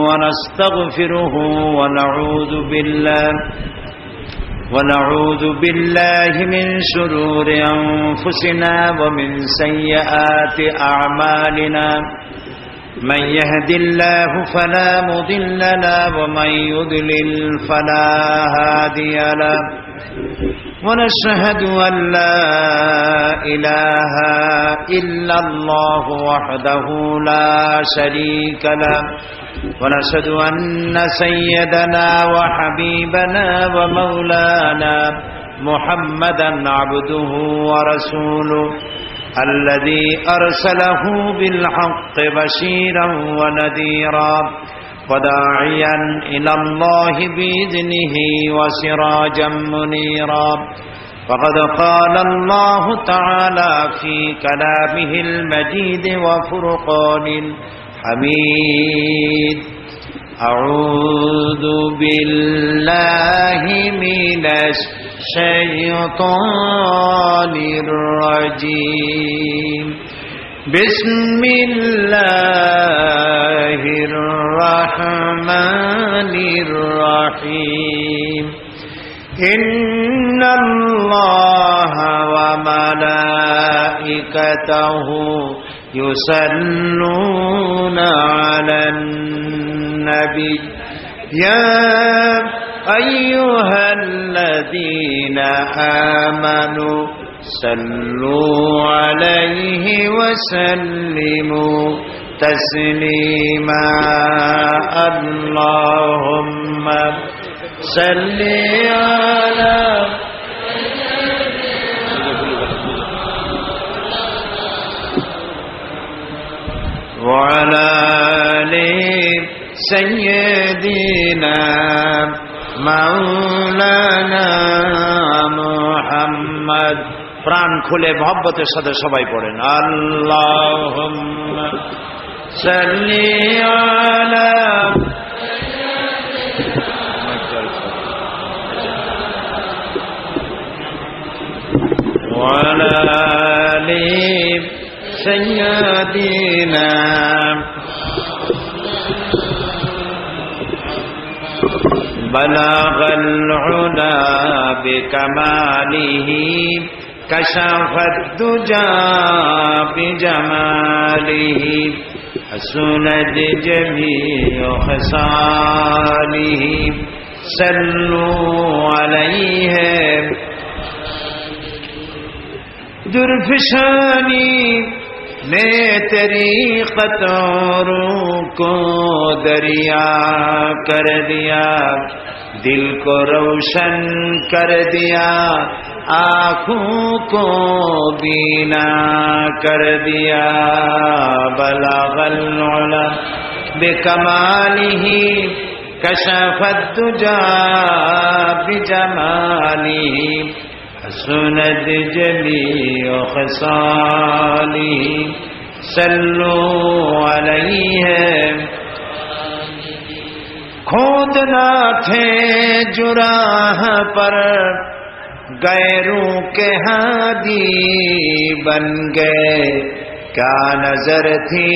ونستغفره ونعوذ بالله من شرور أنفسنا ومن سيئات أعمالنا من يهد الله فلا مضل له ومن يضلل فلا هادي له ونشهد أن لا إله إلا الله وحده لا شريك له ونشهد أن سيدنا وحبيبنا ومولانا محمدا عبده ورسوله الذي أرسله بالحق بشيرا ونذيرا وداعيا إلى الله بإذنه وسراجا منيرا فقد قال الله تعالى في كلامه المجيد وفرقان الحميد أعوذ بالله من الشيطان الرجيم بسم الله الرحمن الرحيم إن الله وملائكته يصلون على النبي يا أيها الذين آمنوا صلوا عليه وسلموا تسليما اللهم صل على وعلى آل سيدنا مولانا محمد প্রাণ খুলে মহব্বতের সাথে সবাই পড়েন আল্লাহুম্মা সাল্লি আলা ওয়া আলা আলি সাইয়্যিদিনা বালাগাল উলা বিকামালিহি كشف الدجى بجماله حسنت جميع خصاله صلوا عليه درفشانی نے تیری قطروں کو دریا کر دیا دل کو روشن کر دیا آنکھوں کو بینا کر دیا بلغ العلا بکمالہ کشف الدجى بجمالہ حسنت جمیع خصالہ صلوا علیہ کھودنا تھے جراح پر غیروں کے ہادی بن گئے کیا نظر تھی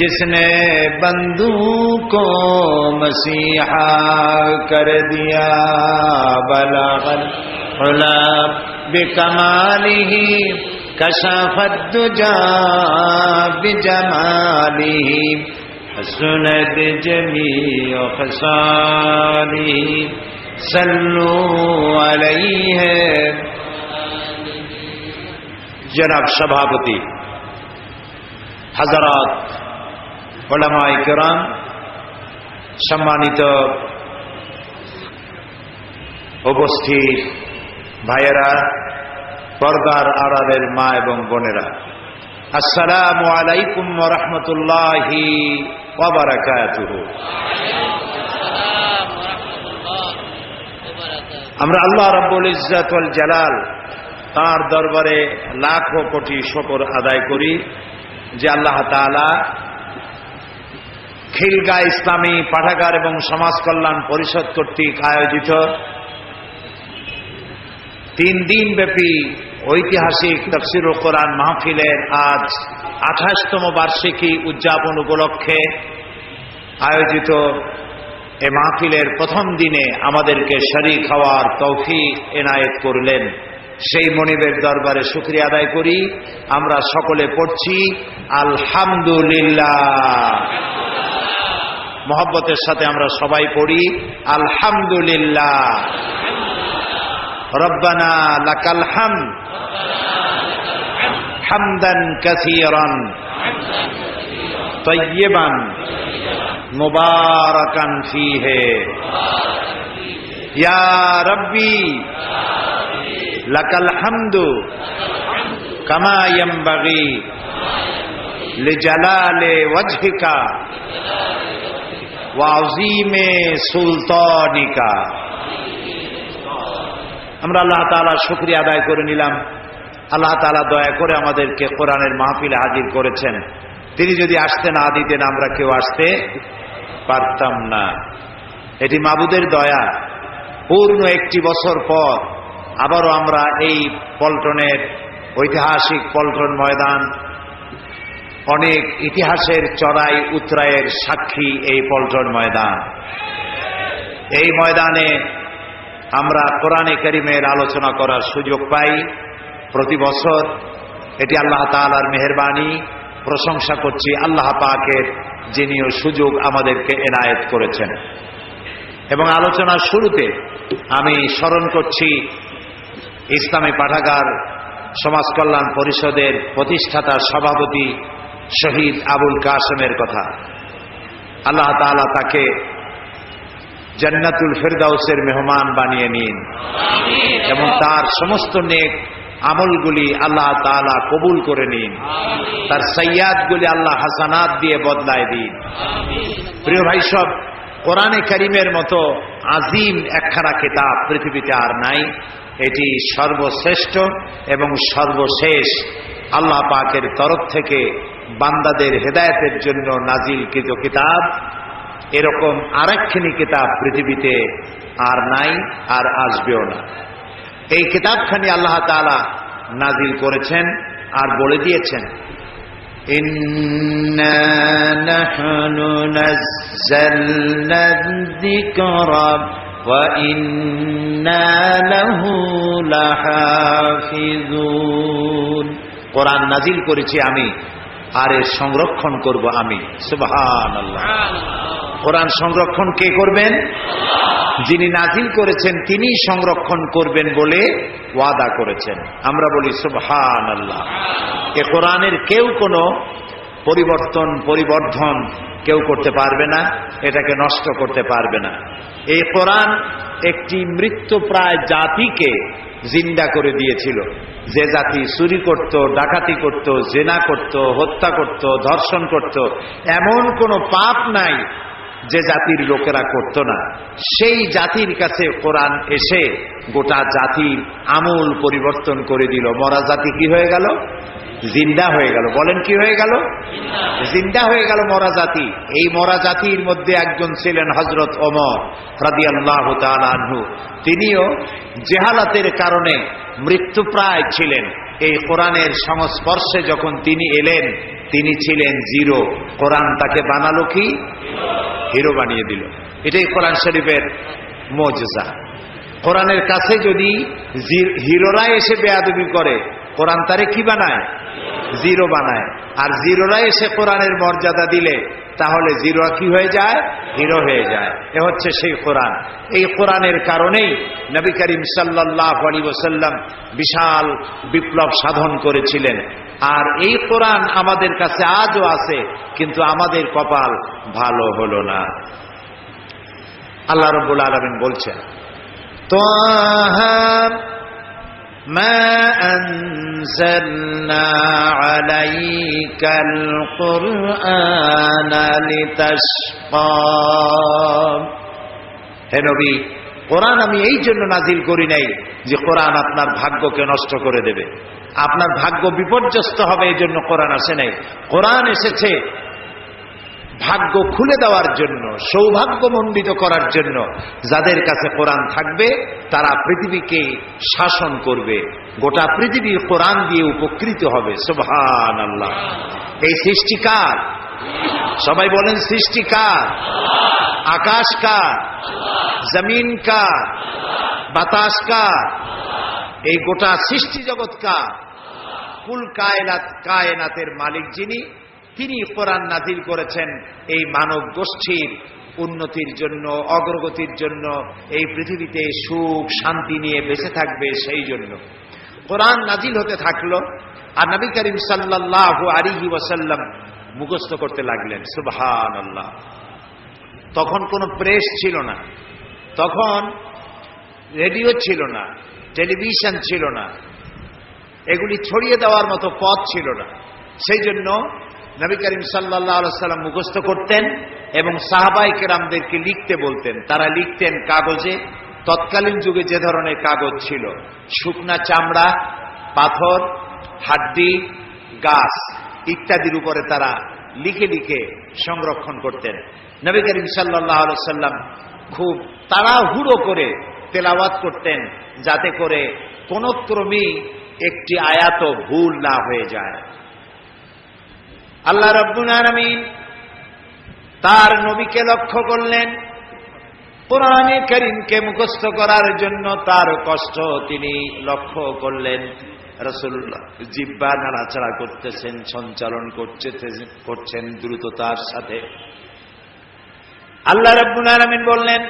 جس نے بندوق کو مسیحا کر دیا بلغ العلا بکمالہ کشف الدجى بجمالہ حسنت جمیع خصالہ صلوا علیہ জনাব সভাপতি হযরত উলামায়ে কেরাম সম্মানিত উপস্থিত ভাইয়েরা পর্দার আড়ালের মা এবং বোনেরা আসসালামু আলাইকুম ওয়া রাহমাতুল্লাহি ওয়া বারাকাতুহু আমরা আল্লাহ রাব্বুল ইজ্জত ওয়াল জালাল তার দরবারে লাখো কোটি শুকর আদায় করি যে আল্লাহ তাআলা খিলগা ইসলামী পাঠাগার এবং সমাজ কল্যাণ পরিষদ কর্তৃক আয়োজিত 3 দিন ব্যাপী ঐতিহাসিক তাফসীরুল কোরআন মাহফিলের আজ 28তম বার্ষিকী উদযাপন উপলক্ষে আয়োজিত এ মাহফিলের প্রথম দিনে আমাদেরকে শরীক হওয়ার তৌফিক এনায়েত করলেন, সেই মনিবের দরবারে শুকরিয়া আদায় করি। আমরা সকলে পড়ছি আলহামদুলিল্লাহ। মহব্বতের সাথে আমরা সবাই পড়ি আলহামদুলিল্লাহ। রব্বানা লাকাল হামদ হামদান কাসীরান তাইয়্যিবান মুবারাকান ফীহি ইয়া রাব্বি লাকাল হামদু কামা ইয়ানবাগি লিজালালি ওয়াজহিকা ওয়া আযীমি সুলতানিকা। আমরা আল্লাহ তাআলার শুকরিয়া আদায় করে নিলাম। আল্লাহ তাআলা দয়া করে আমাদেরকে কোরআনের মাহফিলে হাজির করেছেন। তিনি যদি আসতে না দিতেন আমরা কেউ আসতে পারতাম না। এটি মাবুদের দয়া। পূর্ণ একটি বছর পর আবারও আমরা এই পল্টনের ঐতিহাসিক পল্টন ময়দান, অনেক ইতিহাসের চড়াই উতরাইয়ের সাক্ষী এই পল্টন ময়দান। এই ময়দানে আমরা কোরআনে কারীমের আলোচনা করার সুযোগ পাই প্রতি বছর। এটি আল্লাহ তাআলার মেহেরবানি। প্রশংসা করছি আল্লাহ পাকের, যিনি সুযোগ আমাদেরকে এনায়েত করেছেন। এবং আলোচনার শুরুতে আমি স্মরণ করছি ইসলামী পাঠাগার সমাজ কল্যাণ পরিষদের প্রতিষ্ঠাতা সভাপতি শহীদ আবুল কাসেমের কথা। আল্লাহ তাআলা তাকে জান্নাতুল ফেরদাউসের মেহমান বানিয়ে নিন এবং তার সমস্ত নেক আমলগুলি আল্লাহ তাআলা কবুল করে নিন। তার সাইয়াদগুলি আল্লাহ হাসানাত দিয়ে বদলায় দিন। প্রিয় ভাই সব, কোরআনে কারীমের মতো আজিম একখানা কিতাব পৃথিবীতে আর নাই। এটি সর্বশ্রেষ্ঠ এবং সর্বশেষ আল্লাহ পাকের তরফ থেকে বান্দাদের হেদায়েতের জন্য নাজিলকৃত কিতাব। এরকম আরেকখানি কিতাব পৃথিবীতে আর নাই, আর আসবেও না। এই কিতাবখানি আল্লাহ তাআলা নাজিল করেছেন আর বলে দিয়েছেন, ইন্না নাহনু নাযালনা যিকরা ওয়া ইন্না লাহু লাহাফিজুন। কোরআন নাজিল করেছি আমি, আর এর সংরক্ষণ করব আমি। সুবহানাল্লাহ। কোরআন সংরক্ষণ কে করবেন? যিনি নাজিল করেছেন তিনি সংরক্ষণ করবেন বলে ওয়াদা করেছেন। আমরা বলি সুবহানাল্লাহ। এ কোরআনের কেউ কোনো পরিবর্ধন কেউ করতে পারবে না, এটাকে নষ্ট করতে পারবে না। এই কোরআন একটি মৃত্যুপ্রায় জাতিকে জিন্দা করে দিয়েছিল। যে জাতি চুরি করত, ডাকাতি করত, জেনা করত, হত্যা করত, ধর্ষণ করত, এমন কোনো পাপ নাই যে জাতির লোকেরা করত না। সেই জাতির কাছে কোরআন এসে গোটা জাতির আমূল পরিবর্তন করে দিল। মরা জাতি কি হয়ে গেল? জিন্দা হয়ে গেল। বলেন কি হয়ে গেল? জিন্দা হয়ে গেল মরা জাতি। এই মরা জাতির মধ্যে একজন ছিলেন হযরত ওমর রাদিয়াল্লাহু তাআলা আনহু। তিনিও জেহালাতের কারণে মৃত্যুপ্রায় ছিলেন। এই কোরআনের সংস্পর্শে যখন তিনি এলেন, তিনি ছিলেন জিরো। কোরআন তাকে বানালো কি? হিরো বানিয়ে দিল। এটাই কোরআন শরীফের মুজিজা। কোরআনের কাছে যদি হিরোরা এসে বেয়াদবি করে, কোরআন তারে কি বানায়? জিরো বানায়। আর জিরোরা এসে কোরআনের মর্যাদা দিলে তাহলে জিরো কি হয়ে যায়? হিরো হয়ে যায়। এ হচ্ছে সেই কোরআন। এই কোরআনের কারণেই নবী করিম সাল্লাল্লাহু আলাইহি ওয়াসাল্লাম বিশাল বিপ্লব সাধন করেছিলেন। আর এই কোরআন আমাদের কাছে আজও আছে, কিন্তু আমাদের কপাল ভালো হলো না। আল্লাহ রাব্বুল আলামিন বলছেন, তাহা মা আনজালনা আলাইকাল কুরআনা লিতাশকা। হে নবী, কোরআন আমি এই জন্য নাজিল করি নাই যে কোরআন আপনার ভাগ্যকে নষ্ট করে দেবে, আপনার ভাগ্য বিপর্যস্ত হবে, এই জন্য কোরআন আসে নাই। কোরআন এসেছে ভাগ্য খুলে দেওয়ার জন্য, সৌভাগ্যমণ্ডিত করার জন্য। যাদের কাছে কোরআন থাকবে তারা পৃথিবীকে শাসন করবে, গোটা পৃথিবী কোরআন দিয়ে উপকৃত হবে। সুবহানাল্লাহ। এই সৃষ্টিকার সবাই বলেন সৃষ্টি কার? আকাশ কার? জমিন কার? বাতাস কার? এই গোটা সৃষ্টি জগৎ কার? কুল কায়নাতের মালিক যিনি, তিনি কোরআন নাজিল করেছেন এই মানব গোষ্ঠীর উন্নতির জন্য, অগ্রগতির জন্য, এই পৃথিবীতে সুখ শান্তি নিয়ে বেঁচে থাকবে সেই জন্য কোরআন নাজিল হতে থাকলো। আর নবী করিম সাল্লাল্লাহু আলাইহি ওয়াসাল্লাম মুখস্থ করতে লাগলেন। সুবহানাল্লাহ। তখন কোনো প্রেস ছিল না, তখন রেডিও ছিল না, টেলিভিশন ছিল না, এগুলি ছড়িয়ে দেওয়ার মতো পথ ছিল না। সেই জন্য নবী করিম সাল্লাল্লাহু আলাইহি ওয়াসাল্লাম মুখস্থ করতেন এবং সাহাবায়ে কেরামদেরকে লিখতে বলতেন। তারা লিখতেন কাগজে। তৎকালীন যুগে যে ধরনের কাগজ ছিল, শুকনা চামড়া, পাথর, হাড্ডি, গাছ ইত্যাদির উপরে তারা লিখে লিখে সংরক্ষণ করতেন। নবী করিম সাল্লাল্লাহু আলাইহি ওয়াসাল্লাম খুব তাড়াহুড়ো করে তেলাওয়াত করতেন, যাতে করে কোন ক্রমেই একটি আয়াতও ভুল না হয়ে যায়। আল্লাহ রাব্বুল আলামিন তার নবীকে লক্ষ্য করলেন, কোরআনে কারীমকে মুখস্থ করার জন্য তার কষ্ট তিনি লক্ষ্য করলেন। রাসূলুল্লাহ জিহ্বা নাড়াচাড়া করতেছেন, সঞ্চালন করছেন দ্রুততার সাথে। আল্লাহ রাব্বুল আলামিন বললেন,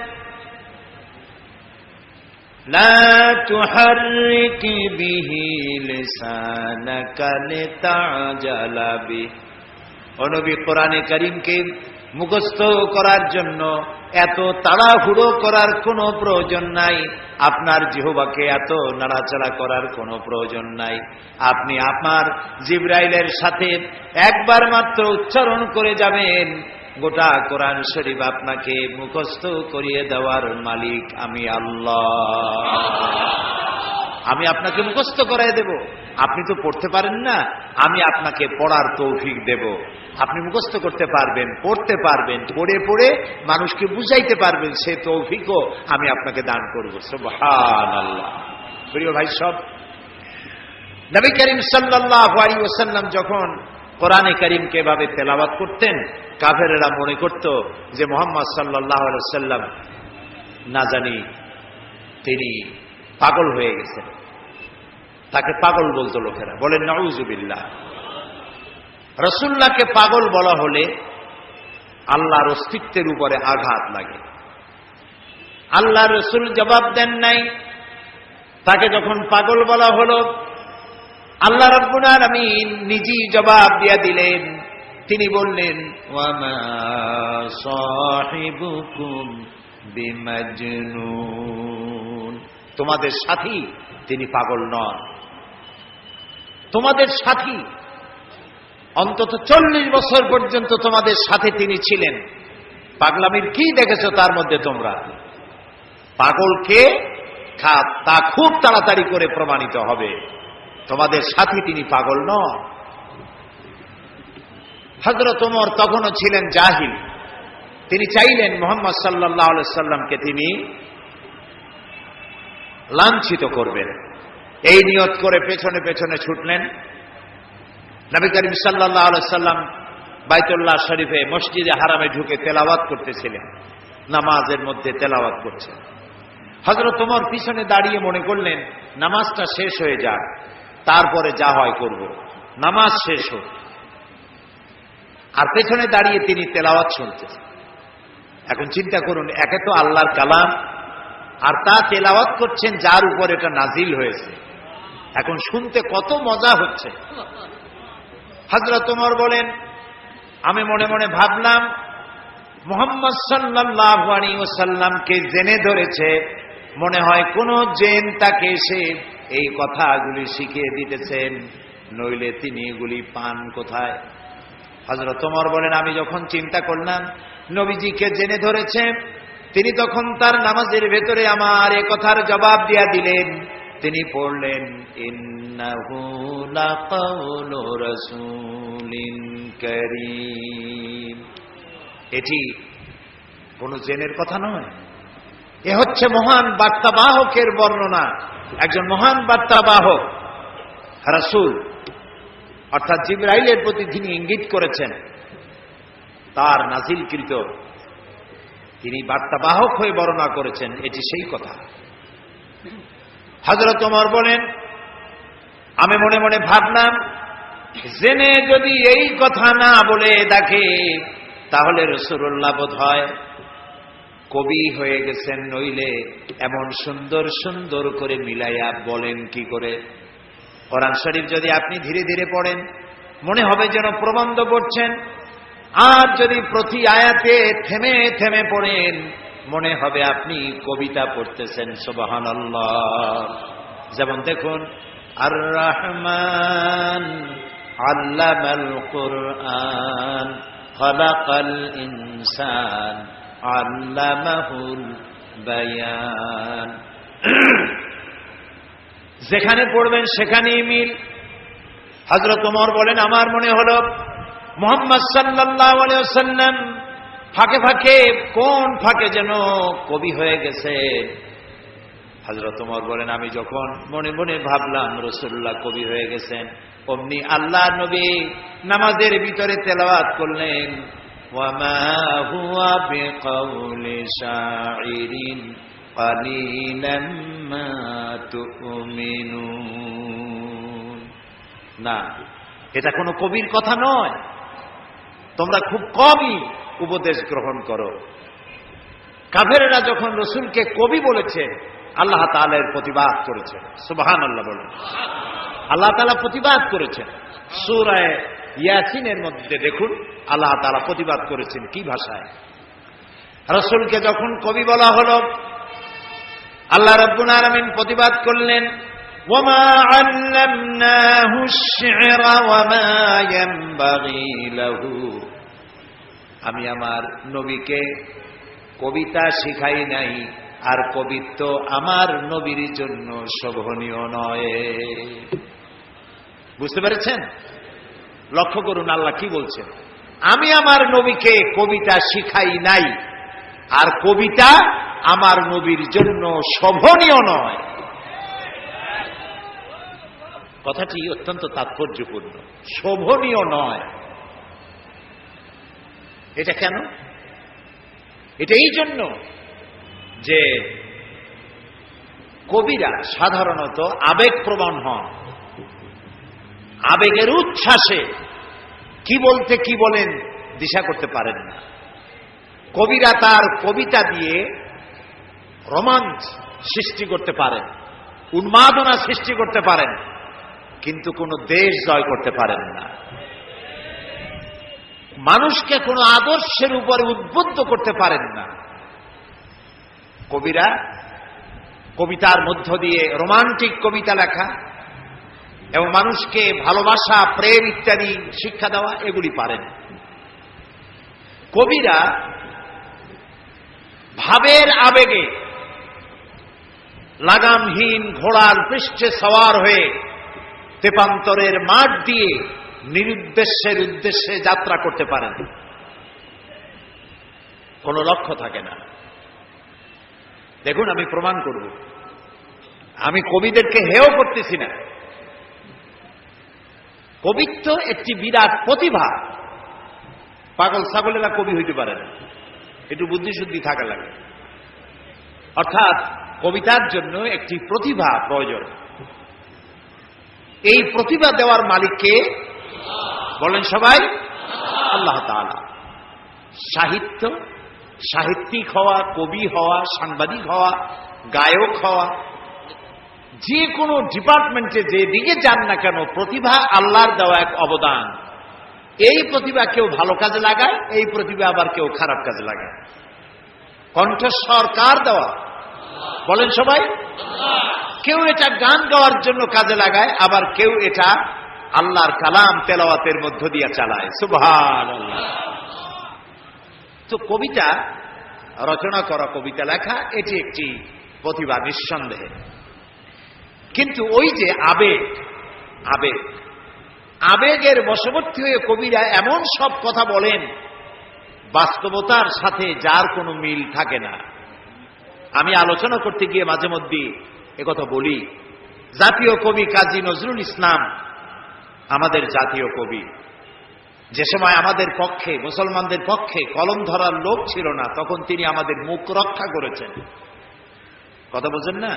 লা তুহাররিক বিহি লিসানাকা লিতাজালা বিহি। ও নবী, কোরআনে কারীমকে মুখস্থ করার জন্য এত তাড়াহুড়ো করার কোনো প্রয়োজন নাই, আপনার জিহ্বাকে এত নাড়াচাড়া করার কোনো প্রয়োজন নাই। আপনি আপনার জিবরাইলের সাথে একবার মাত্র উচ্চারণ করে যাবেন, গোটা কোরআন শরীফ আপনাকে মুখস্থ করিয়ে দেওয়ার মালিক আমি আল্লাহ। আমি আপনাকে মুখস্থ করাই দেব। আপনি তো পড়তে পারেন না, আমি আপনাকে পড়ার তৌফিক দেব। আপনি মুখস্থ করতে পারবেন, পড়তে পারবেন, পড়ে পড়ে মানুষকে বুঝাইতে পারবেন, সে তৌফিকও আমি আপনাকে দান করব। সুবহানাল্লাহ। প্রিয় ভাই সব, নবী করিম সাল্লাল্লাহু আলাইহি ওয়াসাল্লাম যখন কোরআনে কারীমকে এভাবে তেলাওয়াত করতেন, কাফেরেরা মনে করত যে মুহাম্মদ সাল্লাল্লাহু আলাইহি ওয়াসাল্লাম না জানি তিনি পাগল হয়ে গেছেন। তাকে পাগল বলতো লোকেরা। বলেন নাউযুবিল্লাহ। রাসূলুল্লাহকে পাগল বলা হলে আল্লাহর অস্তিত্বের উপরে আঘাত লাগে। আল্লাহ রাসূল জবাব দেন নাই। তাকে যখন পাগল বলা হলো, আল্লাহ রাব্বুল আলামিন নিজেই জবাব দিয়ে দিলেন। তিনি বললেন, ওয়া মা সাহিবুকুম বিমাজনুন। তোমাদের সাথী তিনি পাগল নন। তোমাদের সাথী অন্তত 40 বছর পর্যন্ত তোমাদের সাথে তিনি ছিলেন। পাগলামির কি দেখেছো তার মধ্যে তোমরা? পাগলকে তা খুব তাড়াতাড়ি করে প্রমাণিত হবে। তোমাদের সাথী তিনি পাগল নন। হযরত ওমর তখনও ছিলেন জাহিল। তিনি চাইলেন মুহাম্মদ সাল্লাল্লাহু আলাইহি সাল্লামকে তিনি লাঞ্ছিত করবেন। এই নিয়ত করে পেছনে পেছনে ছুটলেন। নবী করিম সাল্লাল্লাহু আলাইহি সাল্লাম বাইতুল্লাহ শরীফে মসজিদে হারামে ঢুকে তেলাওয়াত করতেছিলেন, নামাজের মধ্যে তেলাওয়াত করছেন। হযরত ওমর পিছনে দাঁড়িয়ে মনে করলেন নামাজটা শেষ হয়ে যাক, তারপরে যা হয় করব। নামাজ শেষ হোক। আর পেছনে দাঁড়িয়ে তিনি তেলাওয়াত শুনতেছেন। এখন চিন্তা করুন, একে তো আল্লাহর কালাম, আর তা তেলাওয়াত করছেন যার উপর এটা নাজিল হয়েছে। এখন শুনতে কত মজা হচ্ছে। হযরত ওমর বলেন, আমি মনে মনে ভাবলাম মুহাম্মদ সাল্লাল্লাহু আলাইহি ওয়াসাল্লামকে জেনে ধরেছে, মনে হয় কোন জেন তাকে এসে এই কথাগুলি শিখিয়ে দিতেছেন, নইলে তিনি এগুলি পান কোথায়? হযরত ওমর বলেন, আমি যখন চিন্তা করলাম নবীজিকে জেনে ধরেছে, তিনি তখন তার নামাজের ভেতরে আমার এ কথার জবাব দিয়া দিলেন। তিনি পড়লেন, ইন্নাহু লাকাউলু রাসূলিন কারীম। এটি কোন জেনের কথা নয়, এ হচ্ছে মহান বার্তাবাহকের বর্ণনা। একজন মহান বার্তাবাহক রাসূল, অর্থাৎ জিবরাইলের প্রতি তিনি ইঙ্গিত করেছেন। তার নাজিলকৃত তিনি বার্তাবাহক হয়ে বর্ণনা করেছেন, এটি সেই কথা। হযরত ওমর বলেন, আমি মনে মনে ভাবলাম, জেনে যদি এই কথা না বলে দেখে তাহলে রাসূলুল্লাহ বোধহয় কবি হয়ে গেছেন, নইলে এমন সুন্দর সুন্দর করে মিলাইয়া বলেন কি করে। কোরআন শরীফ যদি আপনি ধীরে ধীরে পড়েন মনে হবে যেন প্রবন্ধ পড়ছেন, আর যদি প্রতি আয়াতে থেমে থেমে পড়েন মনে হবে আপনি কবিতা পড়তেছেন। সুবহানাল্লাহ। যেমন দেখুন, আর রহমান আল্লামাল কুরআন খালাকাল ইনসান আল্লামাহুল বায়ান। যেখানে পড়বেন সেখানেই মিল। হযরত ওমর বলেন, আমার মনে হলো মুহাম্মদ সাল্লাল্লাহু আলাইহি ওয়াসাল্লাম ফাঁকে ফাঁকে কোন ফাঁকে যেন কবি হয়ে গেছে। হযরত ওমর বলেন, আমি যখন মনে মনে ভাবলাম রাসূলুল্লাহ কবি হয়ে গেছেন, অমনি আল্লাহর নবী নামাজের ভিতরে তেলাওয়াত করলেন, ওয়ামা হুয়া বিকাউলি শাইরিন কালিলাম মা তুমিনুন। না, এটা কোনো কবির কথা নয়, তোমরা খুব কমই উপদেশ গ্রহণ করো। কাফেররা যখন রাসূলকে কবি বলেছে, আল্লাহ তাআলা এর প্রতিবাদ করেছেন। সুবহানাল্লাহ বলেন। আল্লাহ তাআলা প্রতিবাদ করেছেন। সূরা ইয়াসিনের মধ্যে দেখুন আল্লাহ তাআলা প্রতিবাদ করেছেন কি ভাষায়। রাসূলকে যখন কবি বলা হলো, আল্লাহ রাব্বুল আলামিন প্রতিবাদ করলেন, ওয়ামা আল্লামনাহু আশ-শি'রা ওয়ামা ইয়ানবাগী লাহু। আমি আমার নবীকে কবিতা শিখাই নাই, আর কবিত্ব আমার নবীর জন্য শোভনীয় নয়। বুঝতে পেরেছেন? লক্ষ্য করুন আল্লাহ কি বলছেন, আমি আমার নবীকে কবিতা শিখাই নাই, আর কবিতা আমার নবীর জন্য শোভনীয় নয়। কথাটি অত্যন্ত তাৎপর্যপূর্ণ। শোভনীয় নয়, এটা কেন? এটা এই জন্য যে কবিরা সাধারণত আবেগপ্রবণ হন, আবেগের উচ্ছ্বাসে কি বলতে কি বলেন দিশা করতে পারেন না। কবিরা তার কবিতা দিয়ে রোমাঞ্চ সৃষ্টি করতে পারেন, উন্মাদনা সৃষ্টি করতে পারেন, কিন্তু কোনো দেশ জয় করতে পারেন না। মানুষকে কোনো আদর্শের উপরে উদ্বুদ্ধ করতে পারেন না। কবিরা কবিতার মধ্য দিয়ে রোমান্টিক কবিতা লেখা এবং মানুষকে ভালোবাসা, প্রেম ইত্যাদি শিক্ষা দেওয়া, এগুলি পারেন। কবিরা ভাবের আবেগে লাগামহীন ঘোড়ার পৃষ্ঠে সওয়ার হয়ে তেপান্তরের মাঠ দিয়ে নিরুদ্দেশ্যের উদ্দেশ্যে যাত্রা করতে পারেন, কোনো লক্ষ্য থাকে না। দেখুন, আমি প্রমাণ করব, আমি কবিদেরকে হেয় করতেছি না। কবিত্ব একটি বিরাট প্রতিভা। পাগল ছাগলেরা কবি হইতে পারে না, একটু বুদ্ধিশুদ্ধি থাকা লাগে। অর্থাৎ কবিতার জন্য একটি প্রতিভা প্রয়োজন। এই প্রতিভা দেওয়ার মালিককে বলেন সবাই, আল্লাহ তাআলা। সাহিত্য, সাহিত্যিক হওয়া, কবি হওয়া, সাংবাদিক হওয়া, গায়ক হওয়া, যে কোনো ডিপার্টমেন্টে যে দিকে যান না কেন, প্রতিভা আল্লাহর দেওয়া এক অবদান। এই প্রতিভা কেউ ভালো কাজে লাগায়, এই প্রতিভা আবার কেউ খারাপ কাজে লাগায়। কণ্ঠস্বর কার দেওয়া বলেন সবাই? কেউ এটা গান গাওয়ার জন্য কাজে লাগায়, আবার কেউ এটা আল্লাহর কালাম তেলাওয়াতের মধ্য দিয়ে চালায়। সুবহানাল্লাহ। তো কবিতা রচনা করা, কবিতা লেখা, এটি একটি প্রতিভা নিঃসন্দেহে। কিন্তু ওই যে আবেগ, আবেগ আবেগের বশবর্তী হয়ে কবিরা এমন সব কথা বলেন বাস্তবতার সাথে যার কোনো মিল থাকে না। আমি আলোচনা করতে গিয়ে মাঝে মধ্যে একথা বলি, জাতীয় কবি কাজী নজরুল ইসলাম আমাদের জাতীয় কবি। যে সময় আমাদের পক্ষে, মুসলমানদের পক্ষে কলম ধরার লোক ছিল না, তখন তিনি আমাদের মুখ রক্ষা করেছেন। কথা বলছেন না?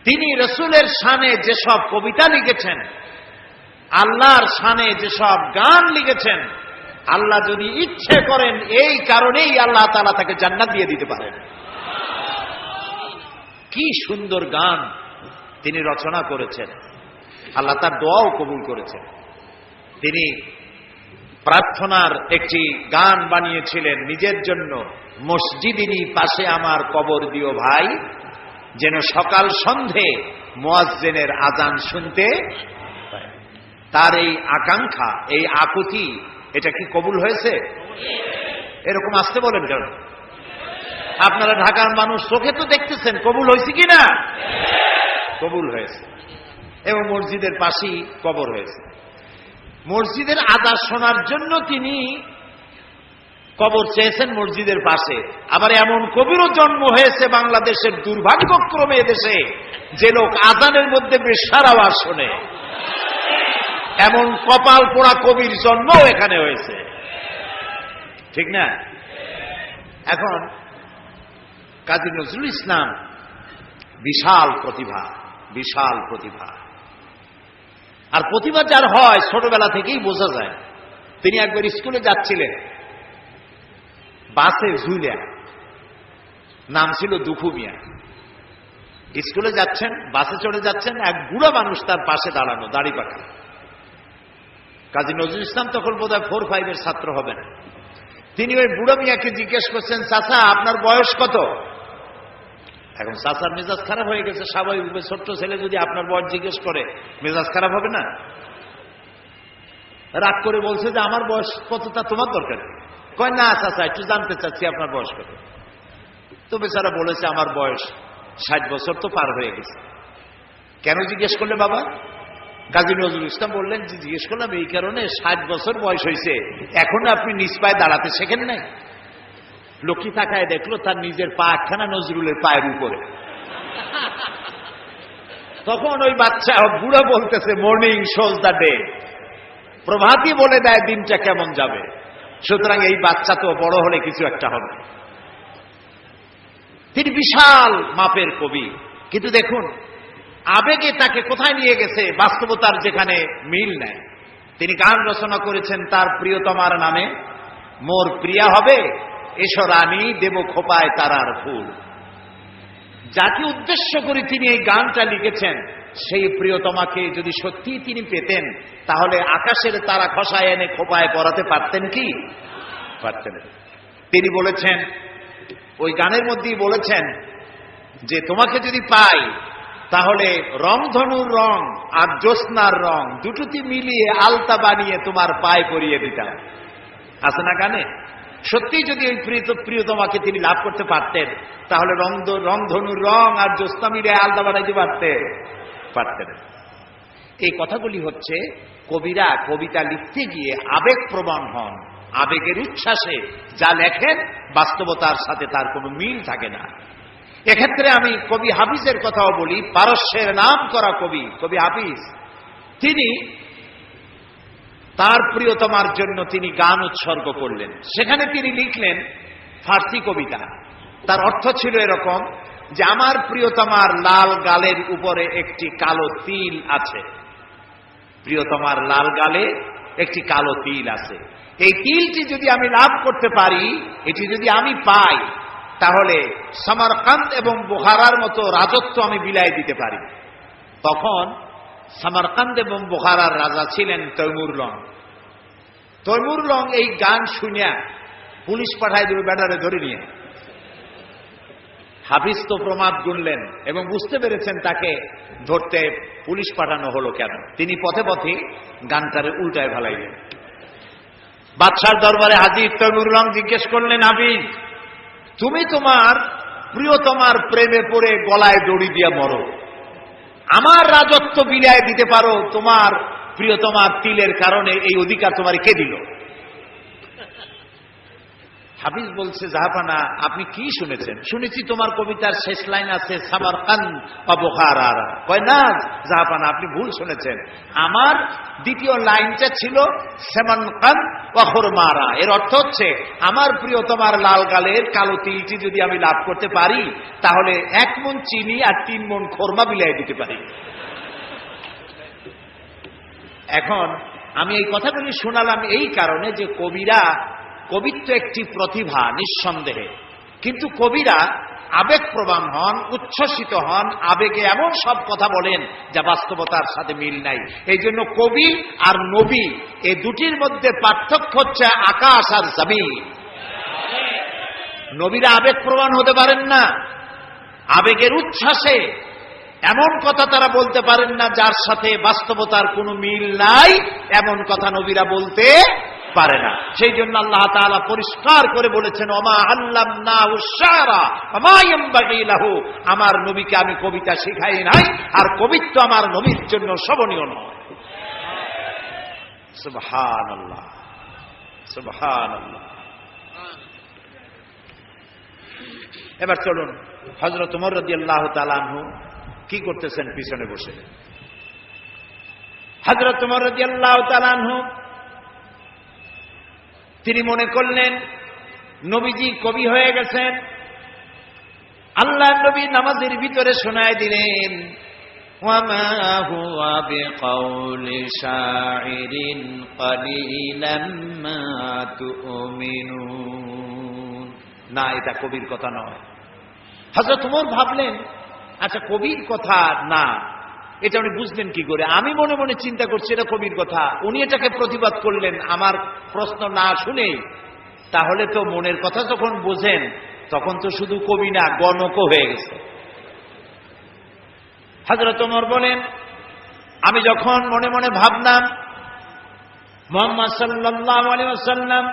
তিনি রসুলের শানে যেসব কবিতা লিখেছেন, আল্লাহর শানে যেসব গান লিখেছেন, আল্লাহ যদি ইচ্ছে করেন এই কারণেই আল্লাহ তাআলা তাকে জান্নাত দিয়ে দিতে পারেন। কি সুন্দর গান তিনি রচনা করেছেন, আল্লাহ তার দোয়াও কবুল করেছেন। তিনি প্রার্থনার একটি গান বানিয়েছিলেন নিজের জন্য, মসজিদেরই পাশে আমার কবর দিও ভাই, যেন সকাল সন্ধে মুয়াজ্জিনের আজান শুনতে পাই। তার এই আকাঙ্ক্ষা, এই আকুতি, এটা কি কবুল হয়েছে? এরকম আসতে বলেন কেন? আপনারা ঢাকার মানুষ, চোখে তো দেখতেছেন, কবুল হয়েছে কিনা? কবুল হয়েছে। এবং মসজিদের পাশেই কবর হয়েছে। মসজিদের আজান শোনার জন্য তিনি কবর চেয়েছেন মসজিদের পাশে। আবার এমন কবিরও জন্ম হয়েছে বাংলাদেশের, দুর্ভাগ্যক্রমে এদেশে, যে লোক আজানের মধ্যে বেশ্যার আওয়াজ শোনে। এমন কপাল পোড়া কবির জন্মও এখানে হয়েছে, ঠিক না? এখন কাজী নজরুল ইসলাম বিশাল প্রতিভা, বিশাল প্রতিভা। আর প্রতিভা যার হয় ছোটবেলা থেকেই বোঝা যায়। তিনি একবার স্কুলে যাচ্ছিলেন, বাসে ঝুলিয়া, নাম ছিল দুখু মিয়া। স্কুলে যাচ্ছেন, বাসে চড়ে যাচ্ছেন, এক বুড়া মানুষ তার পাশে দাঁড়ানো, দাড়ি পাকা। কাজী নজরুল ইসলাম তখন বোধহয় 4-5 ছাত্র হবেন। তিনি ওই বুড়া মিয়াকে জিজ্ঞেস করছেন, চাচা আপনার বয়স কত? এখন চাচার মেজাজ খারাপ হয়ে গেছে, স্বাভাবিকভাবে ছোট্ট ছেলে যদি আপনার বয়স জিজ্ঞেস করে মেজাজ খারাপ হবে না? রাগ করে বলছে যে আমার বয়স কত তা তোমার দরকার। কয় না চাচা, একটু জানতে চাচ্ছি আপনার বয়স কত। তো বেচারা বলেছে আমার বয়স 60 বছর তো পার হয়ে গেছে। কেন জিজ্ঞেস করলে বাবা? কাজী নজরুল ইসলাম বললেন যে জিজ্ঞেস করলাম এই কারণে, 60 বছর বয়স হয়েছে, এখন আপনি নিজ পায়ে দাঁড়াতে শেখেন নাই। লক্ষ্মী তাকায় দেখলো তার নিজের পা একখানা নজরুলের পায়ের উপরে। তখন ওই বাচ্চা বুড়া বলতেছে, মর্নিং শোজ দ্য ডে, প্রভাতই বলে দেয় দিনটা কেমন যাবে। সুতরাং এই বাচ্চা তো বড় হলে কিছু একটা হবে। তিনি বিশাল মাপের কবি, কিন্তু দেখুন আবেগে তাকে কোথায় নিয়ে গেছে, বাস্তবতার যেখানে মিল নেয়। তিনি গান রচনা করেছেন তার প্রিয়তমার নামে, মোর প্রিয়া হবে এসো রানী, দেব খোপায় তারার ফুল। যাকে উদ্দেশ্য করে তিনি এই গানটা লিখেছেন, সেই প্রিয়তমাকে যদি সত্যি তিনি পেতেন, তাহলে আকাশের তারা খসায় এনে খোপায় পরাতে পারতেন কি? পারতেন। তিনি বলেছেন, ওই গানের মধ্যেই বলেছেন যে তোমাকে যদি পাই তাহলে রংধনুর রং আর জ্যোৎস্নার রং দুটোতে মিলিয়ে আলতা বানিয়ে তোমার পায়ে পরিয়ে দিতাম। আছে না গানে? সত্যি যদি ওই প্রিয়তমাকে তিনি লাভ করতে পারতেন, তাহলে রংধনুর রং আর জ্যোৎস্না মিলিয়ে আলতা বানাইতে পারতেন। এই কথাগুলি হচ্ছে কবিরা কবিতা লিখতে গিয়ে আবেগ প্রবণ হন, আবেগের উচ্ছ্বাসে যা লেখেন বাস্তবতার সাথে তার কোনো মিল থাকে না। এক্ষেত্রে আমি কবি হাফিজের কথাও বলি, পারস্যের নাম করা কবি, কবি হাফিজ। তিনি তার প্রিয়তমার জন্য তিনি গান উৎসর্গ করলেন। সেখানে তিনি লিখলেন ফার্সি কবিতা। তার অর্থ ছিল এরকম যে আমার প্রিয়তমার লাল গালের উপরে একটি কালো তিল আছে, প্রিয়তমার লাল গালে একটি কালো তিল আছে। এই তিলটি যদি আমি লাভ করতে পারি, এটি যদি আমি পাই, তাহলে সামারকান্দ এবং বুখারার মতো রাজত্ব আমি বিলাই দিতে পারি। তখন সামারকান্দ এবং বুখারার রাজা ছিলেন তৈমুরলং। তৈমুরলং এই গান শুনিয়া পুলিশ পাঠায় দেবে ব্যাটারে ধরে নিয়ে। হাফিজ তো প্রমাদ গুনলেন এবং বুঝতে পেরেছেন তাকে ধরতে পুলিশ পাঠানো হলো কেন। তিনি পথে পথে গানটারে উল্টায় ভালাইলেন। বাদশার দরবারে হাজির তৈমুরলং জিজ্ঞেস করলেন, হাফিজ তুমি তোমার প্রিয়তমার প্রেমে পড়ে গলায় দড়ি দিয়া মরো, আমার রাজত্ব বিলিয়ে দিতে পারো তোমার প্রিয়তমার তিলের কারণে, এই অধিকার তোমার কে দিল? হাফিজ বলছে, জাহাপানা আপনি কি শুনেছেন? শুনেছি তোমার কবিতার শেষ লাইন আছে সামারকান্দ বা বুখারা। কয় না জাহাপানা, আপনি ভুল শুনেছেন। আমার দ্বিতীয় লাইনটা ছিল সেমানকান্দ বা খুরমারা। এর অর্থ হচ্ছে আমার প্রিয়তমার লাল গালের কালো তিলটি যদি আমি লাভ করতে পারি, তাহলে 1 মণ চিনি আর 3 মণ খোরমা বিলাই দিতে পারি। এখন আমি এই কথাগুলি শোনালাম এই কারণে যে কবিত্ব একটি প্রতিভা নিঃসন্দেহে, কিন্তু কবিরা আবেগপ্রবণ হন, উচ্ছ্বসিত হন, আবেগে এমন সব কথা বলেন যা বাস্তবতার সাথে মিল নাই। এই জন্য কবি আর নবী এই দুটির মধ্যে পার্থক্য হচ্ছে আকাশ আর জমিন। নবীরা আবেগপ্রবণ হতে পারেন না, আবেগের উচ্ছ্বাসে এমন কথা তারা বলতে পারেন না যার সাথে বাস্তবতার কোনো মিল নাই, এমন কথা নবীরা বলতে পারে না। সেই জন্য আল্লাহ তাআলা পরিষ্কার করে বলেছেন, ওমা আল্লামনাহু শা'রা ওমা ইয়ানবাগী লাহু, আমার নবীকে আমি কবিতা শেখাই নাই, আর কবিত্ব আমার নবীর জন্য শোভনীয় নয়। সুবহানাল্লাহ, সুবহানাল্লাহ। এবার চলুন, হযরত ওমর রাদিয়াল্লাহু তাআলা আনহু কি করতেছেন পিছনে বসে। হযরত ওমর রাদিয়াল্লাহু তাআলা আনহু তিনি মনে করলেন নবীজি কবি হয়ে গেছেন। আল্লাহর নবী নামাজের ভিতরে শোনায় দিলেন, ওয়ামা হুয়া বিকাউলি শাইরিন কালিলাম মা তুমিনুন। না, এটা কবির কথা নয়। হযরত ওমর ভাবলেন, আচ্ছা কবির কথা না, এটা উনি বুঝলেন কি করে? আমি মনে মনে চিন্তা করছি এটা কবির কথা, উনি এটাকে প্রতিবাদ করলেন আমার প্রশ্ন না শুনেই। তাহলে তো মনের কথা যখন বোঝেন তখন তো শুধু কবি না, গণকও হয়ে গেছে। হযরত ওমর বলেন, আমি যখন মনে মনে ভাবলাম মুহাম্মদ সাল্লাল্লাহু আলাইহি ওয়াসাল্লাম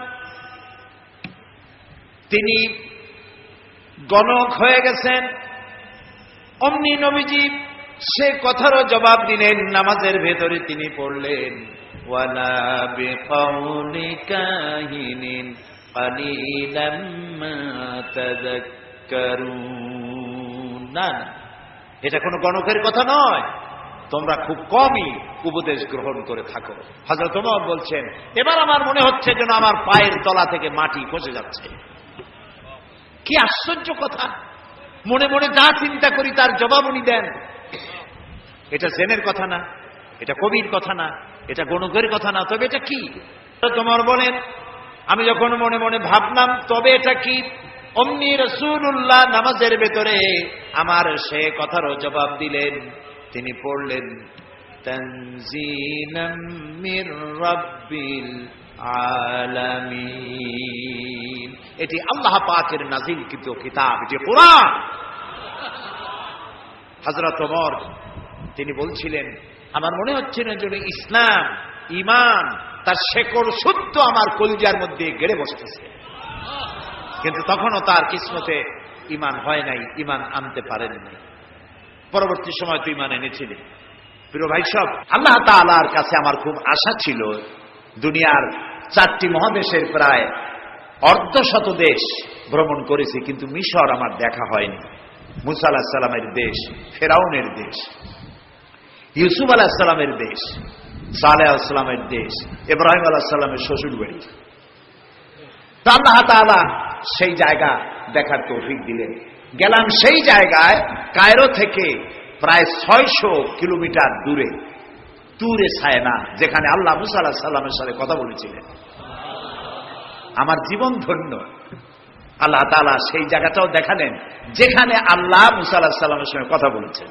তিনি গণক হয়ে গেছেন, অমনি নবীজি সে কথারও জবাব দিলেন। নামাজের ভেতরে তিনি পড়লেন, ওয়ালা বিকাউলি কাহিনিন কালিলাম মা তাযাক্কারুন। না, এটা কোনো গণকের কথা নয়, তোমরা খুব কমই উপদেশ গ্রহণ করে থাকো। হযরত ওমর বলছেন, এবার আমার মনে হচ্ছে যেন আমার পায়ের তলা থেকে মাটি খসে যাচ্ছে। কি আশ্চর্য কথা! মনে মনে যা চিন্তা করি তার জবাব উনি দেন। এটা জেনের কথা না, এটা কবির কথা না, এটা গণকের কথা না, তবে এটা কি? তোমার বলেন, আমি যখন মনে মনে ভাবলাম তবে এটা কি, অমনি রাসূলুল্লাহ নামাজের ভেতরে আমার সে কথারও জবাব দিলেন। তিনি পড়লেন, তানজিলাম মির রাব্বিল আলামিন। এটি আল্লাহ পাকের নাযিলকৃত কিতাব, এটি কোরআন। হযরত ওমর তিনি বলছিলেন, আমার মনে হচ্ছে না যেন ইসলাম, ঈমান তার শেকড় শুদ্ধ আমার কলিজার মধ্যে গেড়ে বসতেছে। কিন্তু তখনও তার কিসমতে ঈমান হয় নাই, ঈমান আনতে পারেন নাই। পরবর্তী সময় তো ঈমান এনেছিলেন। প্রিয় ভাই সব, আল্লাহ তাআলার কাছে আমার খুব আশা ছিল। দুনিয়ার 4টি মহাদেশের প্রায় অর্ধশত দেশ ভ্রমণ করেছি, কিন্তু মিশর আমার দেখা হয়নি। মুসা আলাইহিস সালামের দেশ, ফেরাউনের দেশ, ইউসুফ আলাইহিস সালামের দেশ, সালেহ আলাইহিস সালামের দেশ, ইব্রাহিম আলাইহিস সালামের শ্বশুর বাড়ি। তো আল্লাহ তাআলা সেই জায়গা দেখার তৌফিক দিলেন। গেলাম সেই জায়গায়, কায়রো থেকে প্রায় 600 কিলোমিটার দূরে তুরে সায়না, যেখানে আল্লাহ মুসা আলাইহিস সালামের সাথে কথা বলেছিলেন। আমার জীবন ধন্য। আল্লাহ তাআলা সেই জায়গাটাও দেখালেন যেখানে আল্লাহ মুসা আলাইহিস সালামের সঙ্গে কথা বলেছেন।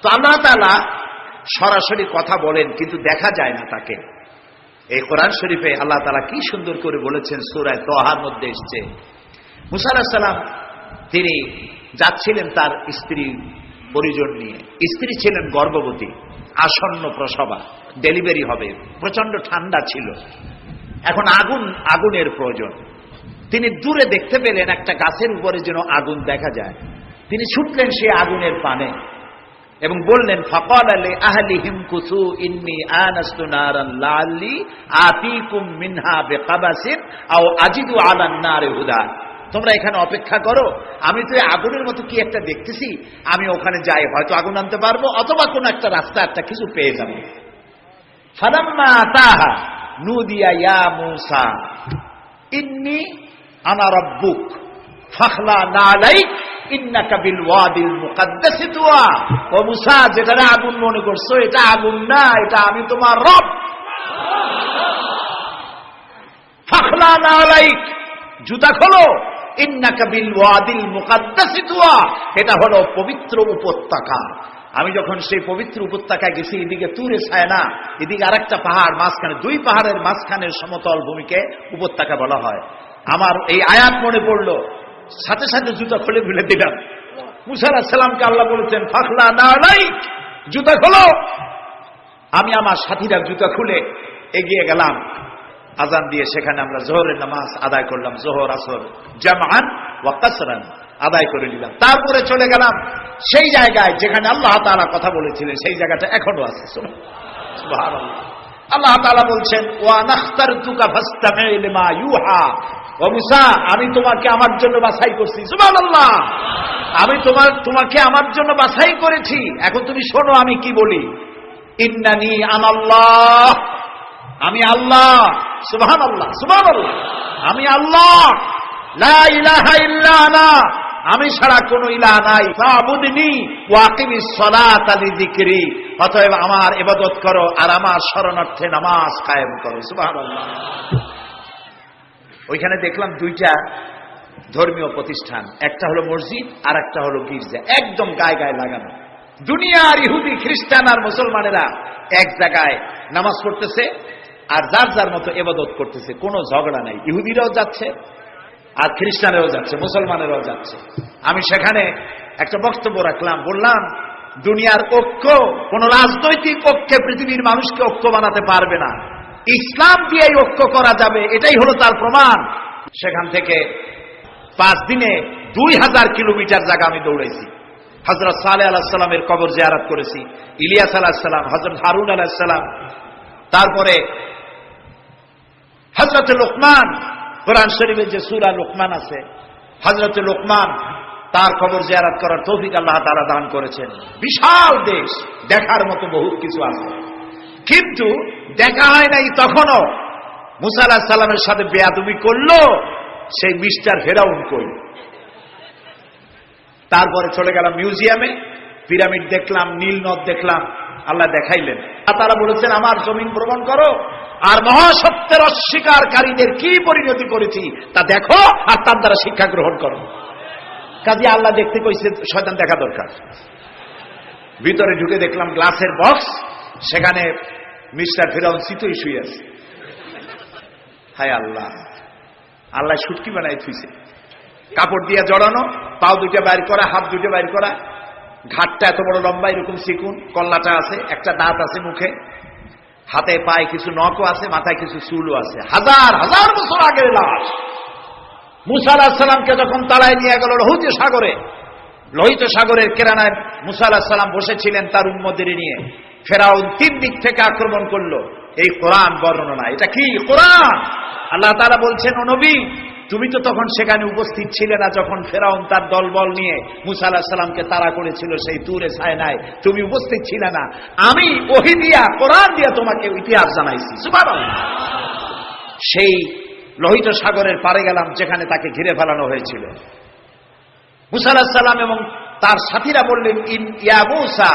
তো আল্লাহ তাআলা সরাসরি কথা বলেন, কিন্তু দেখা যায় না তাকে। এই কোরআন শরীফে আল্লাহ তাআলা কি সুন্দর করে বলেছেন, সূরা তাহার মধ্যে এসেছে, মুসা আলাইহিস সালাম তিনি যাচ্ছিলেন তার স্ত্রী পরিজন নিয়ে। স্ত্রী ছিলেন গর্ভবতী, আসন্ন প্রসবা, ডেলিভারি হবে, প্রচন্ড ঠান্ডা ছিল, এখন আগুনের প্রয়োজন। তিনি দূরে দেখতে পেলেন একটা গাছের উপরে যেন আগুন দেখা যায়। তিনি ছুটলেন সেই আগুনের পানে। এবং বললেন ফাকালা লি আহলিহিম কুসু ইন্নী আনাস্তু নারান লাআল্লি আতীকুম মিনহা বিকাবাসিন আও আজিদু আলান নারি হুদা। তোমরা এখানে অপেক্ষা করো, আমি তো আগুনের মতো কি একটা দেখতেছি, আমি ওখানে যাই, হয়তো আগুন আনতে পারবো অথবা কোন একটা রাস্তা একটা কিছু পেয়ে যাবো। ফালাম্মা আতাহা নুদিয়া ইয়া মূসা ইন্নী আনা রাব্বুক ফাখলা নালাইক ইন্নাকা বিল ওয়াদিল মুকাদ্দাসি তুয়া। ও মূসা, যেটারে আগুন মনে করছো এটা আগুন না, এটা আমি তোমার রব। ফাখলা নালাইক, জুতা খোলো, ইন্নাকা বিল ওয়াদিল মুকাদ্দাসি তুয়া, এটা হলো পবিত্র উপত্যকা। আমি যখন সেই পবিত্র উপত্যকায় গেছি, এদিকে তুরে ছায়না, এদিকে আরেকটা পাহাড়, মাঝখানে দুই পাহাড়ের মাঝখানের সমতল ভূমিকে উপত্যকা বলা হয়। আমার এই আয়াত মনে পড়লো, সাথে সাথে জুতা খুলে ফেলে দিলাম। মূসা আলাইহিস সালামকে আল্লাহ বলেছেন ফাখলা নালাইক, জুতা খোলো। আমি আমার সাথীরা জুতা খুলে এগিয়ে গেলাম। আজান দিয়ে সেখানে আমরা জোহরের নামাজ আদায় করলাম, জোহর আসর জামআন ওয়া কাসরান আদায় করে নিলাম। তারপরে চলে গেলাম সেই জায়গায় যেখানে আল্লাহ তাআলা কথা বলেছিলেন, সেই জায়গাটা এখনো আছে। সুবহানাল্লাহ। আল্লাহ তাআলা বলছেন ওয়া নাখতারতুকা ফাসতামি' লিমা ইউহা। ও মূসা, আমি তোমাকে আমার জন্য বাছাই করছি। সুবহানাল্লাহ। আমি তোমাকে আমার জন্য বাছাই করেছি, এখন তুমি শোনো আমি কি বলি। ইন্নানি আনাল্লাহ, আমি আল্লাহ। সুবহানাল্লাহ, সুবহানাল্লাহ। আমি আল্লাহ, লা ইলাহা ইল্লা আনা, আমি ছাড়া কোনো ইলাহ নাই। ফাবুদনি ওয়া আকিমিস সালাতা লিযিকরি, অতএব আমার ইবাদত করো আর আমার শরণার্থে নামাজ কায়েম করো। সুবহানাল্লাহ। ওইখানে দেখলাম দুইটা ধর্মীয় প্রতিষ্ঠান, একটা হলো মসজিদ আর একটা হলো গির্জা, একদম গায়ে গায়ে লাগানো। দুনিয়ার ইহুদি খ্রিস্টান আর মুসলমানেরা এক জায়গায় নামাজ পড়তেছে আর যার যার মতো ইবাদত করতেছে, কোনো ঝগড়া নাই। ইহুদিরাও যাচ্ছে আর খ্রিস্টানেরাও যাচ্ছে, মুসলমানেরাও যাচ্ছে। আমি সেখানে একটা বক্তব্য রাখলাম, বললাম দুনিয়ার ঐক্য কোন রাজনৈতিক ঐক্যে পৃথিবীর মানুষকে ঐক্য বানাতে পারবে না, ইসলাম দিয়ে ঐক্য করা যাবে, এটাই হলো তার প্রমাণ। সেখান থেকে 5 দিনে 2000 কিলোমিটার জায়গা আমি দৌড়াইছি। হযরত সালেহ আলাইহিস সালামের কবর জিয়ারত করেছি, ইলিয়াস আলাইহিস সালাম, হযরত হারুন আলাইহিস সালাম, তারপরে হযরত লোকমান, কোরআন শরীফে যে সূরা লোকমান আছে, হযরত লোকমান, তার কবর জিয়ারত করার তৌফিক আল্লাহ তাআলা দান করেছেন। বিশাল দেশ, দেখার মতো বহুত কিছু আছে, কিন্তু দেখা হয় নাই। তখনও মুসা আলাইহিস সালামের সাথে বেয়াদবি করলো সেই মিস্টার ফেরাউন কই। তারপরে চলে গেলাম মিউজিয়ামে, পিরামিড দেখলাম, নীল নদ দেখলাম, আল্লাহ দেখাইলেন। তারা বলেছেন আমার জমিন ভ্রমণ করো আর মহাসত্যের অস্বীকারীদের কি পরিণতি করেছি তা দেখো আর তার দ্বারা শিক্ষা গ্রহণ করো। কাজে আল্লাহ দেখতে কইছে, শয়তান দেখা দরকার। ভিতরে ঢুকে দেখলাম গ্লাসের বক্স, সেখানে মিস্টার ফেরাউন চিতই শুয়ে আছে। হায় আল্লাহ, আল্লাহ শুটকি বানাই থুইছে, কাপড় দিয়ে জড়ানো, পাও দুইটা বাইর করা, হাত দুইটা বাইর করা, ঘাটটা এত বড় লম্বা, এরকম চিকুন, কল্লাটা আছে, একটা দাঁত আছে মুখে, হাতে পায়ে কিছু নখও আছে, মাথায় কিছু চুলও আছে। হাজার হাজার বছর আগের লাশ। মুসা আলাইহিস সালামকে যখন তাড়ায় নিয়ে গেল লোহিত সাগরের কেরানায় মুসা আলাইহিস সালাম বসেছিলেন তার উম্মতদের নিয়ে, ফেরাউন 3 দিক থেকে আক্রমণ করলো। এই কোরআন বর্ণনা, এটা কি কোরআন? আল্লাহ তাআলা বলছেন ও নবী, তুমি তো তখন সেখানে উপস্থিত ছিলে না যখন ফেরাউন তার দলবল নিয়ে মুসা আলাইহিস সালামকে তাড়া করেছিল সেই তুরে ছায়নায়, তুমি উপস্থিত ছিলে না। আমি ওহী দিয়া, কোরআন দিয়া তোমাকে ইতিহাস জানাইছি। সুবহানাল্লাহ। সেই লোহিত সাগরের পারে গেলাম যেখানে তাকে ঘিরে ফেলানো হয়েছিল। মুসা আলাইহিস সালাম এবং তার সাথীরা বললেন ইয়া মূসা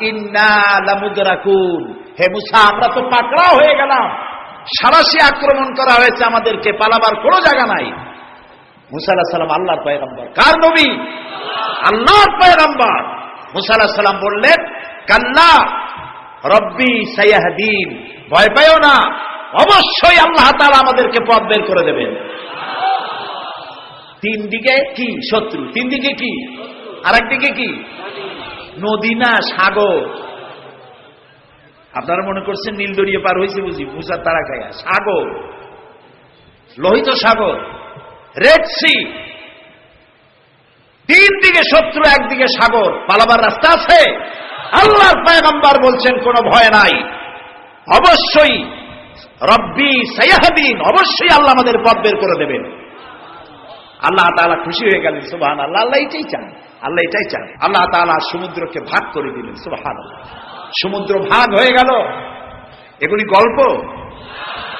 ইন্না লামুদরাকুন, হে মুসা আমরা তো পাকড়াও হয়ে গেলাম, সারাশি আক্রমণ করা হয়েছে, আমাদেরকে পালাবার কোনো জায়গা নাই। মুসা আলাইহিস সালাম আল্লাহর পয়গম্বর। কার নবী? আল্লাহর পয়গম্বর। মুসা আলাইহিস সালাম বললেন কাল্লা রব্বি সায়াহদিন, ভয় পাইও না, অবশ্যই আল্লাহ তাআলা আমাদেরকে পথ বের করে দেবেন। 3 দিকে কি শত্রু, 3 দিকে কি, আরেকদিকে কি নদী না সাগর। আপনারা মনে করছেন নীল দরিয়া পার হয়েছে বুঝি, মুসার তারা খায়া, সাগর, লোহিত সাগর, রেড সি, 3 দিকে শত্রু, একদিকে সাগর, পালাবার রাস্তা আছে? আল্লাহর পয়গম্বর বলছেন কোনো ভয় নাই, অবশ্যই রব্বি সায়াহদিন, অবশ্যই আল্লাহ আমাদের পথ বের করে দেবেন। আল্লাহ তাআলা খুশি হয়ে গেলেন, সুবহানাল্লাহ। আল্লাহ এটাই চান, আল্লাহ এটাই চান। আল্লাহ তাআলা সমুদ্রকে ভাগ করে দিলেন, সুবহানাল্লাহ। সমুদ্র ভাগ হয়ে গেল। এগুলি গল্প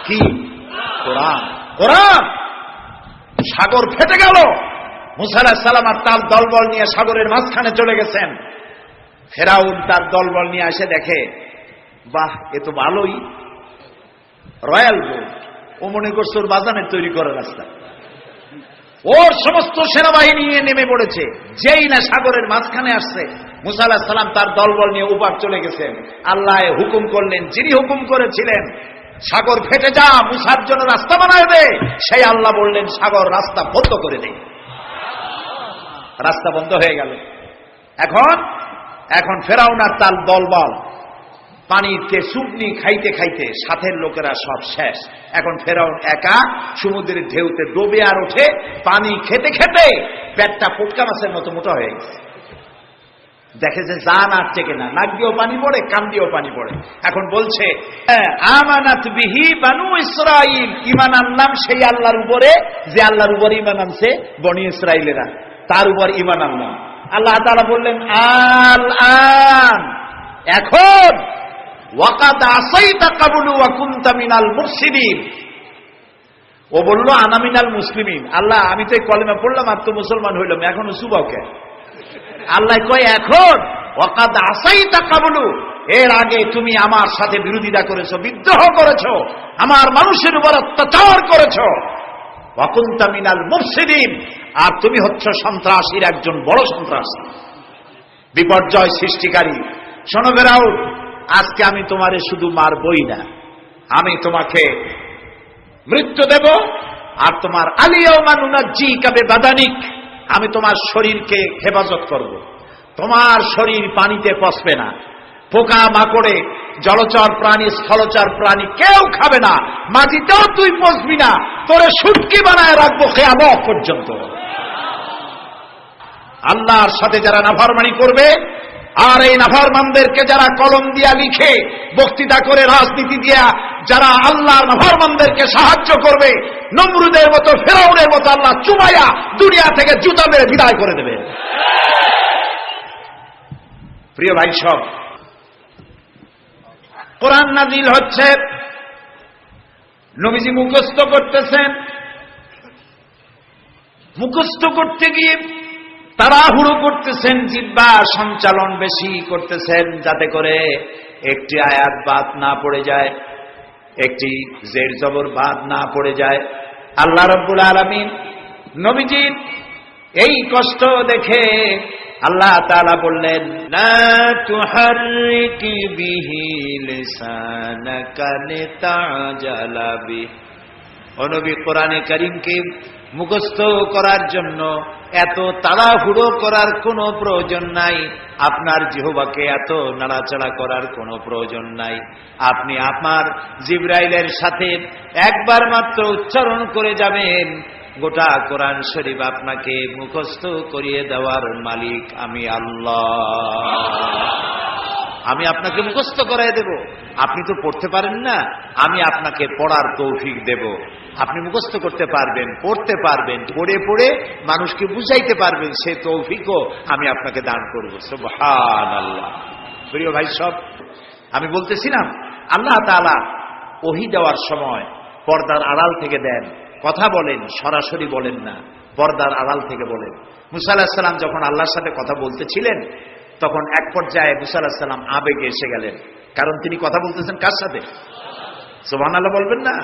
কি? কোরআন। কোরআন। সাগর ফেটে গেল। মুসা আলাইহিস সালাম আর তার দলবল নিয়ে সাগরের মাঝখানে চলে গেছেন। ফেরাউন তার দলবল নিয়ে এসে দেখে, বাহ, এ তো ভালোই, রয়্যাল বোট। ও মনে করছে ওর বাজানের তৈরি করার রাস্তা। ওর সমস্ত সেনাবাহিনী নিয়ে নেমে পড়েছে। যেই না সাগরের মাঝখানে আসছে, মুসা আলাইহিস সালাম তার দলবল নিয়ে ওপার চলে গেছেন। আল্লাহ হুকুম করলেন, যিনি হুকুম করেছিলেন সাগর ফেটে যা, মুসার জন্য রাস্তা বানায় দে, সেই আল্লাহ বললেন সাগর রাস্তা বন্ধ করে দে। রাস্তা বন্ধ হয়ে গেল। এখন ফেরাউন আর তার দলবল পানিতে চুবনি খাইতে খাইতে সাথের লোকেরা সব শেষ। এখন ফেরাউন একা সমুদ্রের ঢেউতে ডোবে আর ওঠে। পানি খেতে খেতে পেটটা পুটকা মাছের মতো মোটা হয়ে গেছে। দেখে যে জান আর টেকে না, নাক দিয়েও পানি পড়ে, কান দিয়েও পানি পড়ে। এখন বলছে, আমানাত বিহি বানু ইসরাইল, ঈমান আনলাম সেই আল্লাহর উপরে যে আল্লাহর উপরে ঈমান আনছে বনি ইসরাইলেরা, তার উপর ঈমান আনলাম। আল্লাহ তাআলা বললেন, আল আন, এখন, ওয়াকাদ আসাইতা ক্বাবলু ওয়া কুনতা মিনাল মুফসিদিন। ও বলল, আনা মিনাল মুসলিমিন। আল্লাহ, আমি তো কলেমা পড়লাম আর তো মুসলমান হইলাম, এখনো সুবাকে। আল্লাহ কয়, এখন, ওয়াকাদ আসাইতা ক্বাবলু, এর আগে তুমি আমার সাথে বিরোধিতা করেছো, বিদ্রোহ করেছো, আমার মানুষের উপর অত্যাচার করেছো, ওয়া কুনতা মিনাল মুফসিদিন, আর তুমি হচ্ছ সন্ত্রাসীর একজন বড় সন্ত্রাসী, বিপর্যয় সৃষ্টিকারী। শোনো ফেরাউন, আজকে আমি তোমারে শুধু মারবই না, আমি তোমাকে মৃত্যু দেব। আর তোমার আলিয়াউমা নুনাজ্জিকা বিবাদানিক, আমি তোমার শরীরকে হেফাজত করব। তোমার শরীর পানিতে পচবে না, পোকা মাকড়ে, জলচর প্রাণী, স্থলচর প্রাণী কেউ খাবে না, মাটিতেও তুই পচবি না, তোরে শুটকি বানায় রাখবো কিয়ামত পর্যন্ত। আল্লাহর সাথে যারা নাফরমানি করবে, আর এই নাফরমানদেরকে যারা কলম দিয়া লিখে, বক্তৃতা করে, রাজনীতি দিয়া যারা আল্লাহর নাফরমানদেরকে সাহায্য করবে, নমরুদের মতো, ফেরাউনের মতো আল্লাহ চুমাইয়া দুনিয়া থেকে জুতা মেরে বিদায় করে দেবে। প্রিয় ভাই সব, কোরআন নাজিল হচ্ছে, নবীজি মুখস্থ করতেছেন। মুখস্থ করতে গিয়ে তাড়াহুড়ো করতেছেন, জিহ্বা সঞ্চালন বেশি করতেছেন, যাতে করে একটি আয়াত বাদ না পড়ে যায়, একটি জের জবর বাদ না পড়ে যায়। আল্লাহ রাব্বুল আলামিন নবীজির এই কষ্ট দেখে আল্লাহ তাআলা বললেন, লা তুহাররিক বিহি লিসানাকা লিতাজালা বিহি। ও নবী, কোরআনে কারীমকে মুখস্থ করার জন্য এত তাড়াহুড়ো করার কোনো প্রয়োজন নাই, আপনার জিহ্বাকে এত নাড়াচাড়া করার কোনো প্রয়োজন নাই। আপনি আপনার জিবরাইলের সাথে একবার মাত্র উচ্চারণ করে যাবেন, গোটা কোরআন শরীফ আপনাকে মুখস্থ করিয়ে দেওয়ার মালিক আমি আল্লাহ। আমি আপনাকে মুখস্থ করাই দেব। আপনি তো পড়তে পারেন না, আমি আপনাকে পড়ার তৌফিক দেব। আপনি মুখস্থ করতে পারবেন, পড়তে পারবেন, পড়ে পড়ে মানুষকে বুঝাইতে পারবেন, সে তৌফিকও আমি আপনাকে দান করব। সুবহানাল্লাহ। প্রিয় ভাই সব, আমি বলতেছিলাম, আল্লাহ তাআলা ওহী দেওয়ার সময় পর্দার আড়াল থেকে দেন, কথা বলেন, সরাসরি বলেন না, পর্দার আড়াল থেকে বলেন। মুসা আলাইহিস সালাম যখন আল্লাহর সাথে কথা বলতেছিলেন, তখন এক পর্যায়ে মুসা আলাইহিস সালাম আবেগে এসে গেলেন, কারণ তিনি কথা বলতেছেন কার সাথে? সুবহানাল্লাহ বলবেন না?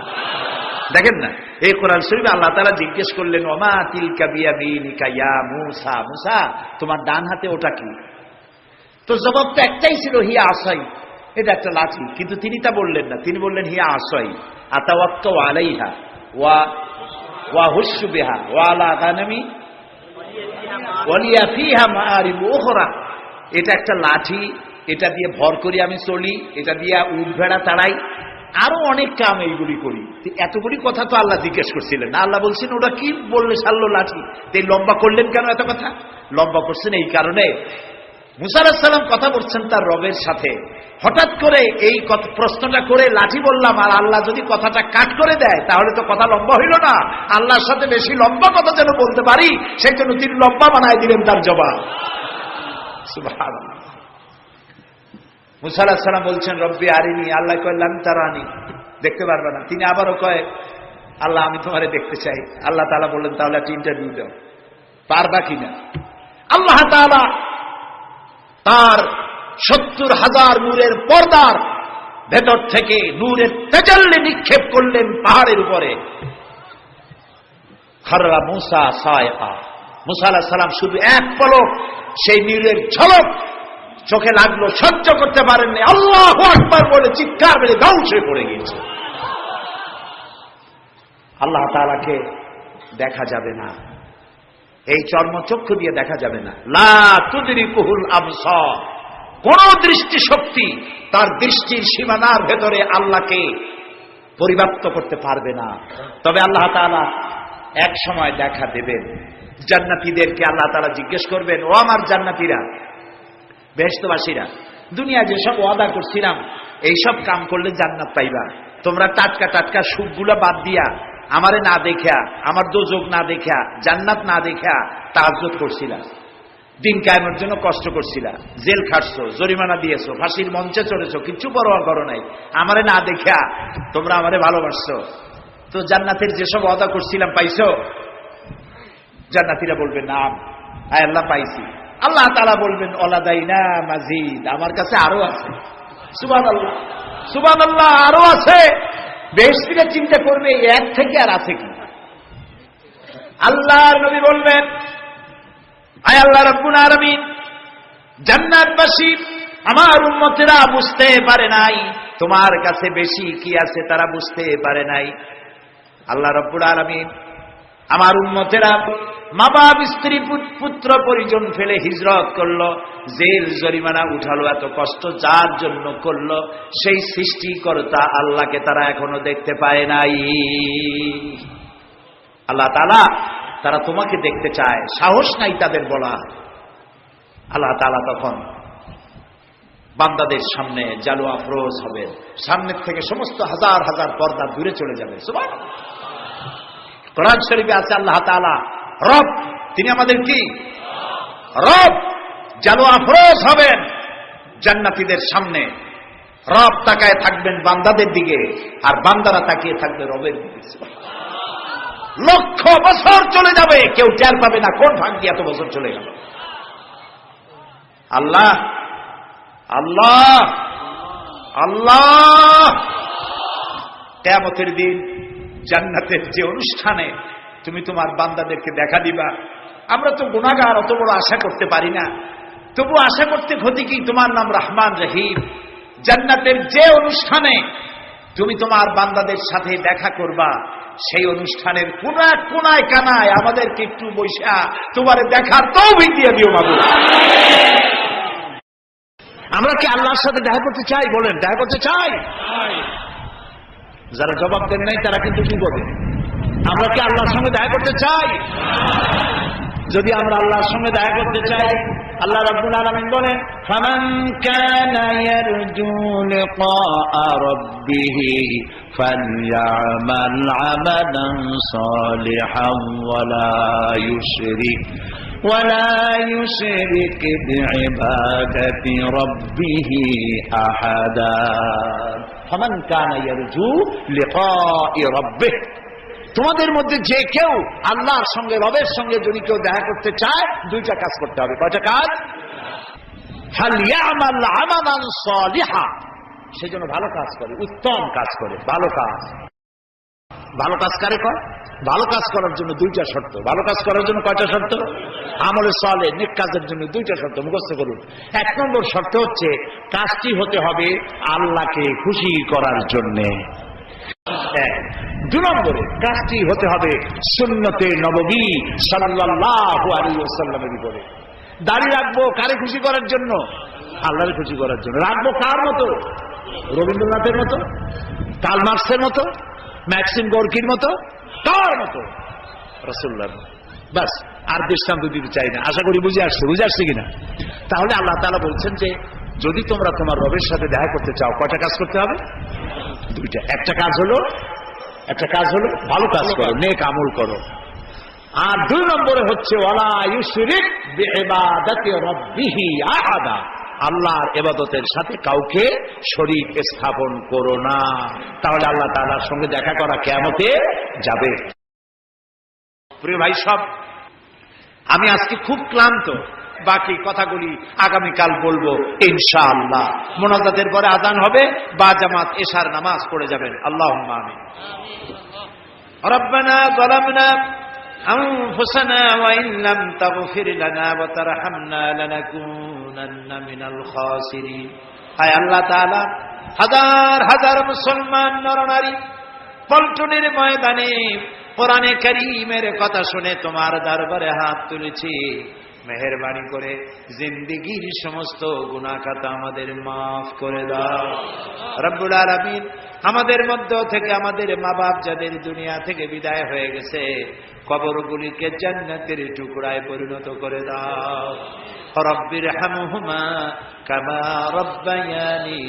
দেখেন না, এই কোরআন শরীফে আল্লাহ তাআলা জিজ্ঞেস করলেন, ওমা তিলকা বিয়ামিনিকা ইয়া মুসা, মুসা তোমার ডান হাতে ওটা কি? তো জবাব তো একটাই ছিল, হিয়া আসাই, এটা একটা লাঠি। কিন্তু তিনি তা বললেন না, তিনি বললেন হিয়া আসাই আতাওয়াক্কাউ আলাইহা ওয়া হুশু বিহা ওয়া আলা গানামি ওয়া লিয়া ফিহা মাআরিব উখরা। এটা একটা লাঠি, এটা দিয়ে ভর করি আমি চলি, এটা দিয়ে উট ভেড়া তাড়াই, আরো অনেক কাম এইগুলি করি। এতগুলি কথা তো আল্লাহ জিজ্ঞেস করছিলেন না। আল্লাহ বলছেন ওটা কি বললে সারলো লাঠি, এই লম্বা করলেন কেন এত কথা? লম্বা করছেন এই কারণে, মুসা আলাইহিস সালাম কথা বলছেন তার রবের সাথে, হঠাৎ করে এই প্রশ্নটা করে লাঠি বললাম, আর আল্লাহ যদি কথাটা কাট করে দেয় তাহলে তো কথা লম্বা হইল না, আল্লাহর সাথে বেশি লম্বা কথা যেন বলতে পারি, সেই জন্য তিনি লম্বা বানায় দিলেন তার জবাব। সুবহানাল্লাহ। মুসা আলাইহিস সালাম বলছেন রব্বি আরিনি, আল্লাহ কয় লান তারানি, দেখতে পারবে না। তিনি আবারও কয় আল্লাহ আমি তোমারে দেখতে চাই। আল্লাহ তাআলা বললেন তাহলে একটা ইন্টারভিউ দাও, পারবা কিনা। আল্লাহ তাআলা তার 70,000 নূরের পর্দার ভেতর থেকে নূরের তাজাল্লি নিক্ষেপ করলেন পাহাড়ের উপরে। খাররা মুসা সায়কা, মুসা আলাইহিস সালাম শুধু এক পলক সেই নূরের ঝলক চোখে লাগলো, সহ্য করতে পারেননি, আল্লাহু আকবার বলে চিৎকার মেরে ধ্বংস হয়ে পড়ে গিয়েছে। আল্লাহ তাআলাকে দেখা যাবে না, এই চর্মচক্ষু দিয়ে দেখা যাবে না। লা তুদরিকুহুল আবসার, কোন দৃষ্টি শক্তি তার দৃষ্টির সীমানার ভেতরে আল্লাহকে পরিব্যাপ্ত করতে পারবে না। তবে আল্লাহ তাআলা এক সময় দেখা দেবেন। জান্নাতীদেরকে আল্লাহ তাআলা জিজ্ঞেস করবেন, ও আমার জান্নাতীরা, বেহেশতবাসীরা, দুনিয়ায় যেসব ওয়াদা করছিলাম এইসব কাম করলে জান্নাত পাইবা, তোমরা টাটকা টাটকা সুখগুলো বাদ দিয়া আমারে না দেখা, আমার দোজক না দেখা, জান্নাত না দেখা তাহাজ্জুদ করছিলা, দিন কায়েমের জন্য কষ্ট করছিলা, জেল খাটছো, জরিমানা দিয়েছো, ফাঁসির মঞ্চে চড়েছো, কিচ্ছু পরোয়া করো নাই, আমারে না দেখা তোমরা আমারে ভালোবাসছো, তো জান্নাতের যেসব ওয়াদা করছিলাম পাইছো? জান্নাতীরা বলবেন না, আয় আল্লাহ পাইছি। আল্লাহ তাআলা বলবেন ওয়ালাদাইনা মাজিদ, আমার কাছে আরো আছে। সুবহানাল্লাহ, সুবহানাল্লাহ, আরো আছে। বেহেশতীরা চিন্তা করবে এক থেকে আর আছে কি। আল্লাহর নবী বলবেন, আয় আল্লাহ রাব্বুল আলামিন, জান্নাতবাসী আমার উম্মতেরা বুঝতে পারে নাই তোমার কাছে বেশি কি আছে, তারা বুঝতে পারে নাই। আল্লাহ রাব্বুল আলামিন আমার উম্মতেরা মা বাপ স্ত্রী পুত্র পরিজন ফেলে হিজরত করলো, জেল জরিমানা উঠালো, এত কষ্ট যার জন্য করলো, সেই সৃষ্টিকর্তা আল্লাহকে তারা এখনো দেখতে পায় নাই। আল্লাহ তাআলা তারা তোমাকে দেখতে চায়, সাহস নাই তাদের বলা। আল্লাহ তাআলা তখন বান্দাদের সামনে জালু আফরোজ হবে, সামনের থেকে সমস্ত হাজার হাজার পর্দা দূরে চলে যাবে। সুবহানাল্লাহ। কোরআন শরীফে আছে আল্লাহ তাআলা রব, তিনি আমাদের কি রব। জালু আফরোজ হবেন জান্নাতীদের সামনে, রব তাকায় থাকবেন বান্দাদের দিকে, আর বান্দারা তাকিয়ে থাকবে রবের দিকে। লক্ষ বছর চলে যাবে, কেউ টের পাবে না কোন ভাগ দিয়ে এত বছর চলে গেল। আল্লাহ আল্লাহ আল্লাহ। কিয়ামতের দিন জান্নাতের যে অনুষ্ঠানে তুমি তোমার বান্দাদেরকে দেখা দিবা, আমরা তো গুনাহগার, অত বড় আশা করতে পারি না, তবু আশা করতে ক্ষতি কি, তোমার নাম রহমান রহিম। জান্নাতের যে অনুষ্ঠানে তুমি তোমার বান্দাদের সাথে দেখা করবা, সেই অনুষ্ঠানের কোনায় কোনায় কানায় আমাদেরকে একটু বৈশা তোমার দেখার তৌফিক দিয়ে দিও মাবুদ। আমরা কি আল্লাহর সাথে দেখা করতে চাই? বলেন, দেখা করতে চাই? যারা জবাব দেন নাই তারা কিন্তু কি বলে, আমরা কি আল্লাহর সঙ্গে দেখা করতে চাই? যদি আমরা আল্লাহর সঙ্গে দেখা করতে চাই, আল্লাহ রাব্বুল আলামিন বলেন, ফামান কানা ইয়ারজু লিকাআ রাব্বিহি ফালইআমাল আমালান সালিহান ওয়ালা ইউশরিক বিইবাদাতি রাব্বিহি আহাদা। ফামান কানা ইয়ারজু লিকাআ রাব্বিহি, তোমাদের মধ্যে যে কেউ আল্লাহর সঙ্গে, রবের সঙ্গে যদি কেউ দেখা করতে চায়, দুইটা কাজ করতে হবে। কয়টা কাজ? ফালইআমাল আমালান সালিহা, সেজন্য ভালো কাজ করে, উত্তম কাজ করে, ভালো কাজ। ভালো কাজ কারে কয়? ভালো কাজ করার জন্য দুইটা শর্ত। ভালো কাজ করার জন্য কয়টা শর্ত? আমলে সালেহ, নেক কাজের জন্য দুইটা শর্ত মুখস্থ করুন। এক নম্বর শর্ত হচ্ছে কাজটি হতে হবে আল্লাহকে খুশি করার জন্যে। দুই নম্বরে কাজটি হতে হবে সুন্নতে নববী সাল্লাল্লাহু আলাইহি ওয়াসাল্লামের উপরে। দাড়ি রাখবো কারে খুশি করার জন্য? আল্লাহর খুশি করার জন্য। রাখবো কার মতো? রবীন্দ্রনাথের মতো, কার্ল মার্কসের মতো, ম্যাক্সিম গোর্কির মতো? কার মতো? রাসূলুল্লাহ। বাস, আর দৃষ্টান্ত দিতে চাই না। আশা করি বুঝে আসছে কিনা? তাহলে আল্লাহ তাআলা বলছেন যে যদি তোমরা তোমার রবের সাথে দেখা করতে চাও, কয়টা কাজ করতে হবে? দুইটা। একটা কাজ হলো ভালো কাজ করো, নেক আমল করো। আর 2 নম্বরে হচ্ছে ওয়ালা ইউশরিক বিইবাদাতি রাব্বিহি আহাদা, আল্লাহর ইবাদতের সাথে কাউকে শরীক স্থাপন করো না। তাহলে আল্লাহ তাআলার সঙ্গে দেখা করা কিয়ামতে যাবে। প্রিয় ভাই সব, আমি আজকে খুব ক্লান্ত, বাকি কথাগুলি আগামীকাল বলবো ইনশাআল্লাহ। মোনাজাতের পরে আযান হবে, বা জামাত এশার নামাজ পড়ে যাবেন। আল্লাহুম্মা আমিন। রব্বানা যালামনা আনফুসানা ওয়া ইন লাম তাগফির লানা ওয়া তারহামনা লানাকুনান্না মিনাল খাসিরিন। আয় আল্লাহ তাআলা, হাজার হাজার মুসলমান নরনারী পল্টনের ময়দানে কোরআনে কারীমের কথা শুনে তোমার দরবারে হাত তুলেছি। মেহেরবানি করে জিন্দেগীর সমস্ত গুনাহ খাতা আমাদের মাফ করে দাও রব্বুল আলামিন। আমাদের মধ্য থেকে আমাদের মা বাপ যাদের দুনিয়া থেকে বিদায় হয়ে গেছে, কবরগুলিকে জান্নাতের টুকরায় পরিণত করে দাও। রব্বির হামহুমা কামা রব্বায়ানি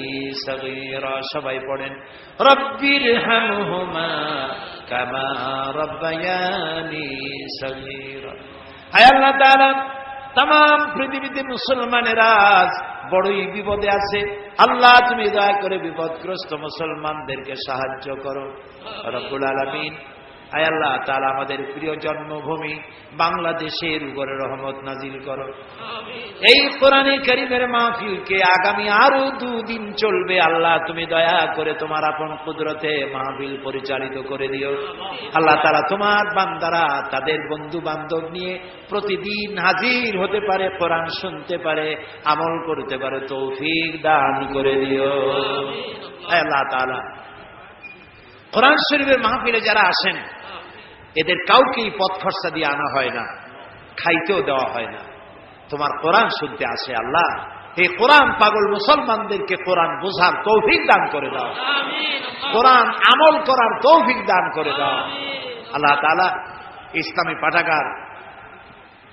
সগীরা। সবাই পড়েন রব্বির হামহুমা কামা রব্বায়ানি সগীরা। হায় আল্লাহ তাআলা, तमाम পৃথিবীতে মুসলমানেরা বড়ই বিপদে আছে। আল্লাহ তুমি দয়া করে বিপদগ্রস্ত মুসলমানদেরকে সাহায্য করো রব্বুল আলামিন। আয় আল্লাহ তাআলা, আমাদের প্রিয় জন্মভূমি বাংলাদেশের উপরে রহমত নাজিল করো। এই কোরআনে কারীমের মাহফিলকে আগামী আরো 2 দিন চলবে। আল্লাহ তুমি দয়া করে তোমার আপন কুদরতে মাহফিল পরিচালিত করে দিও। আল্লাহ তাআলা, তোমার বান্দারা তাদের বন্ধু বান্ধব নিয়ে প্রতিদিন হাজির হতে পারে, কোরআন শুনতে পারে, আমল করতে পারে, তৌফিক দান করে দিও। আয় আল্লাহ তাআলা, কোরআন শরীফের মাহফিলে যারা আসেন এদের কাউকেই পথ খরচা দিয়ে আনা হয় না, খাইতেও দেওয়া হয় না, তোমার কোরআন শুনতে আসে। আল্লাহ, এই কোরআন পাগল মুসলমানদেরকে কোরআন বোঝার তৌফিক দান করে দাও, কোরআন আমল করার তৌফিক দান করে দাও। আল্লাহ তাআলা, ইসলামী পাঠাগার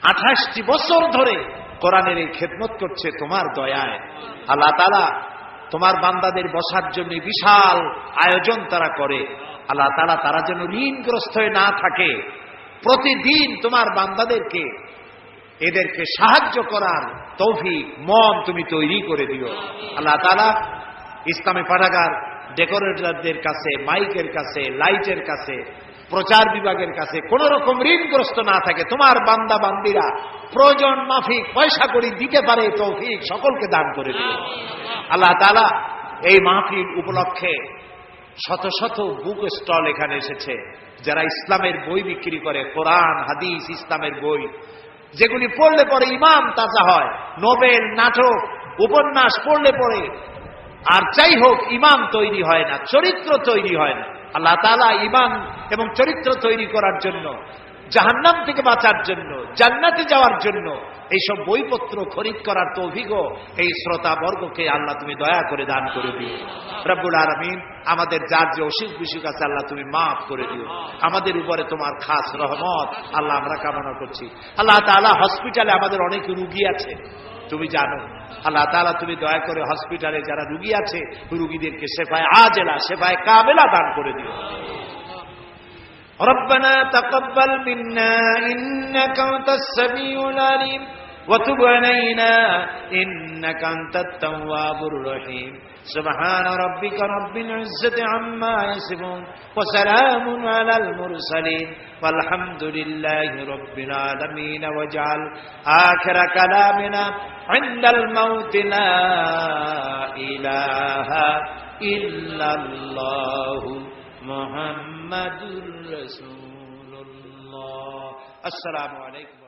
28টি বছর ধরে কোরআনের এই খেদমত করছে তোমার দয়ায়। আল্লাহ তাআলা, তোমার বান্দাদের বসার জন্য বিশাল আয়োজন তারা করে। আল্লাহ তাআলা, তারা যেন ঋণগ্রস্ত হয়ে না থাকে, প্রতিদিন তোমার বান্দাদেরকে এদেরকে সাহায্য করার তৌফিক মন তুমি তৈরি করে দিও। আল্লাহ তাআলা, ইসলামী পাঠাগার ডেকোরেটরদের কাছে, মাইকের কাছে, লাইটের কাছে, প্রচার বিভাগের কাছে কোন রকম ঋণগ্রস্ত না থাকে, তোমার বান্দা বান্দিরা প্রয়োজন মাফিক পয়সা করি দিতে পারে, তৌফিক সকলকে দান করে দিও। আল্লাহ তাআলা, এই মাহফিল উপলক্ষে শত শত বুক স্টল এখানে এসেছে, যারা ইসলামের বই বিক্রি করে, কোরআন হাদিস ইসলামের বই, যেগুলি পড়লে পরে ইমান তাজা হয়। নোবেল, নাটক, উপন্যাস পড়লে পরে আর যাই হোক ইমান তৈরি হয় না, চরিত্র তৈরি হয় না। আল্লাহ তাআলা ইমান এবং চরিত্র তৈরি করার জন্য, জাহান্নাম থেকে বাঁচার জন্য, জান্নাতে যাওয়ার জন্য এইসব বইপত্র খরিদ করার তৌফিকও এই শ্রোতা বর্গকে আল্লাহ তুমি দয়া করে দান করে দিও রব্বুল আলামিন। আমাদের যার যে অসুখ বিসুখ আছে আল্লাহ তুমি মাফ করে দিও। আমাদের উপরে তোমার খাস রহমত আল্লাহ আমরা কামনা করছি। আল্লাহ তাআলা, হসপিটালে আমাদের অনেক রুগী আছে, তুমি জানো। আল্লাহ তাআলা, তুমি দয়া করে হসপিটালে যারা রুগী আছে রুগীদেরকে শেফায়ে আজেলা, শেফায়ে কামেলা দান করে দিও। ربنا تقبل منا إنك أنت السميع العليم وتب علينا إنك أنت التواب الرحيم سبحان ربك رب العزة عما يصفون وسلام على المرسلين والحمد لله رب العالمين واجعل آخر كلامنا عند الموت لا إله إلا الله محمد رسول الله। السلام عليكم।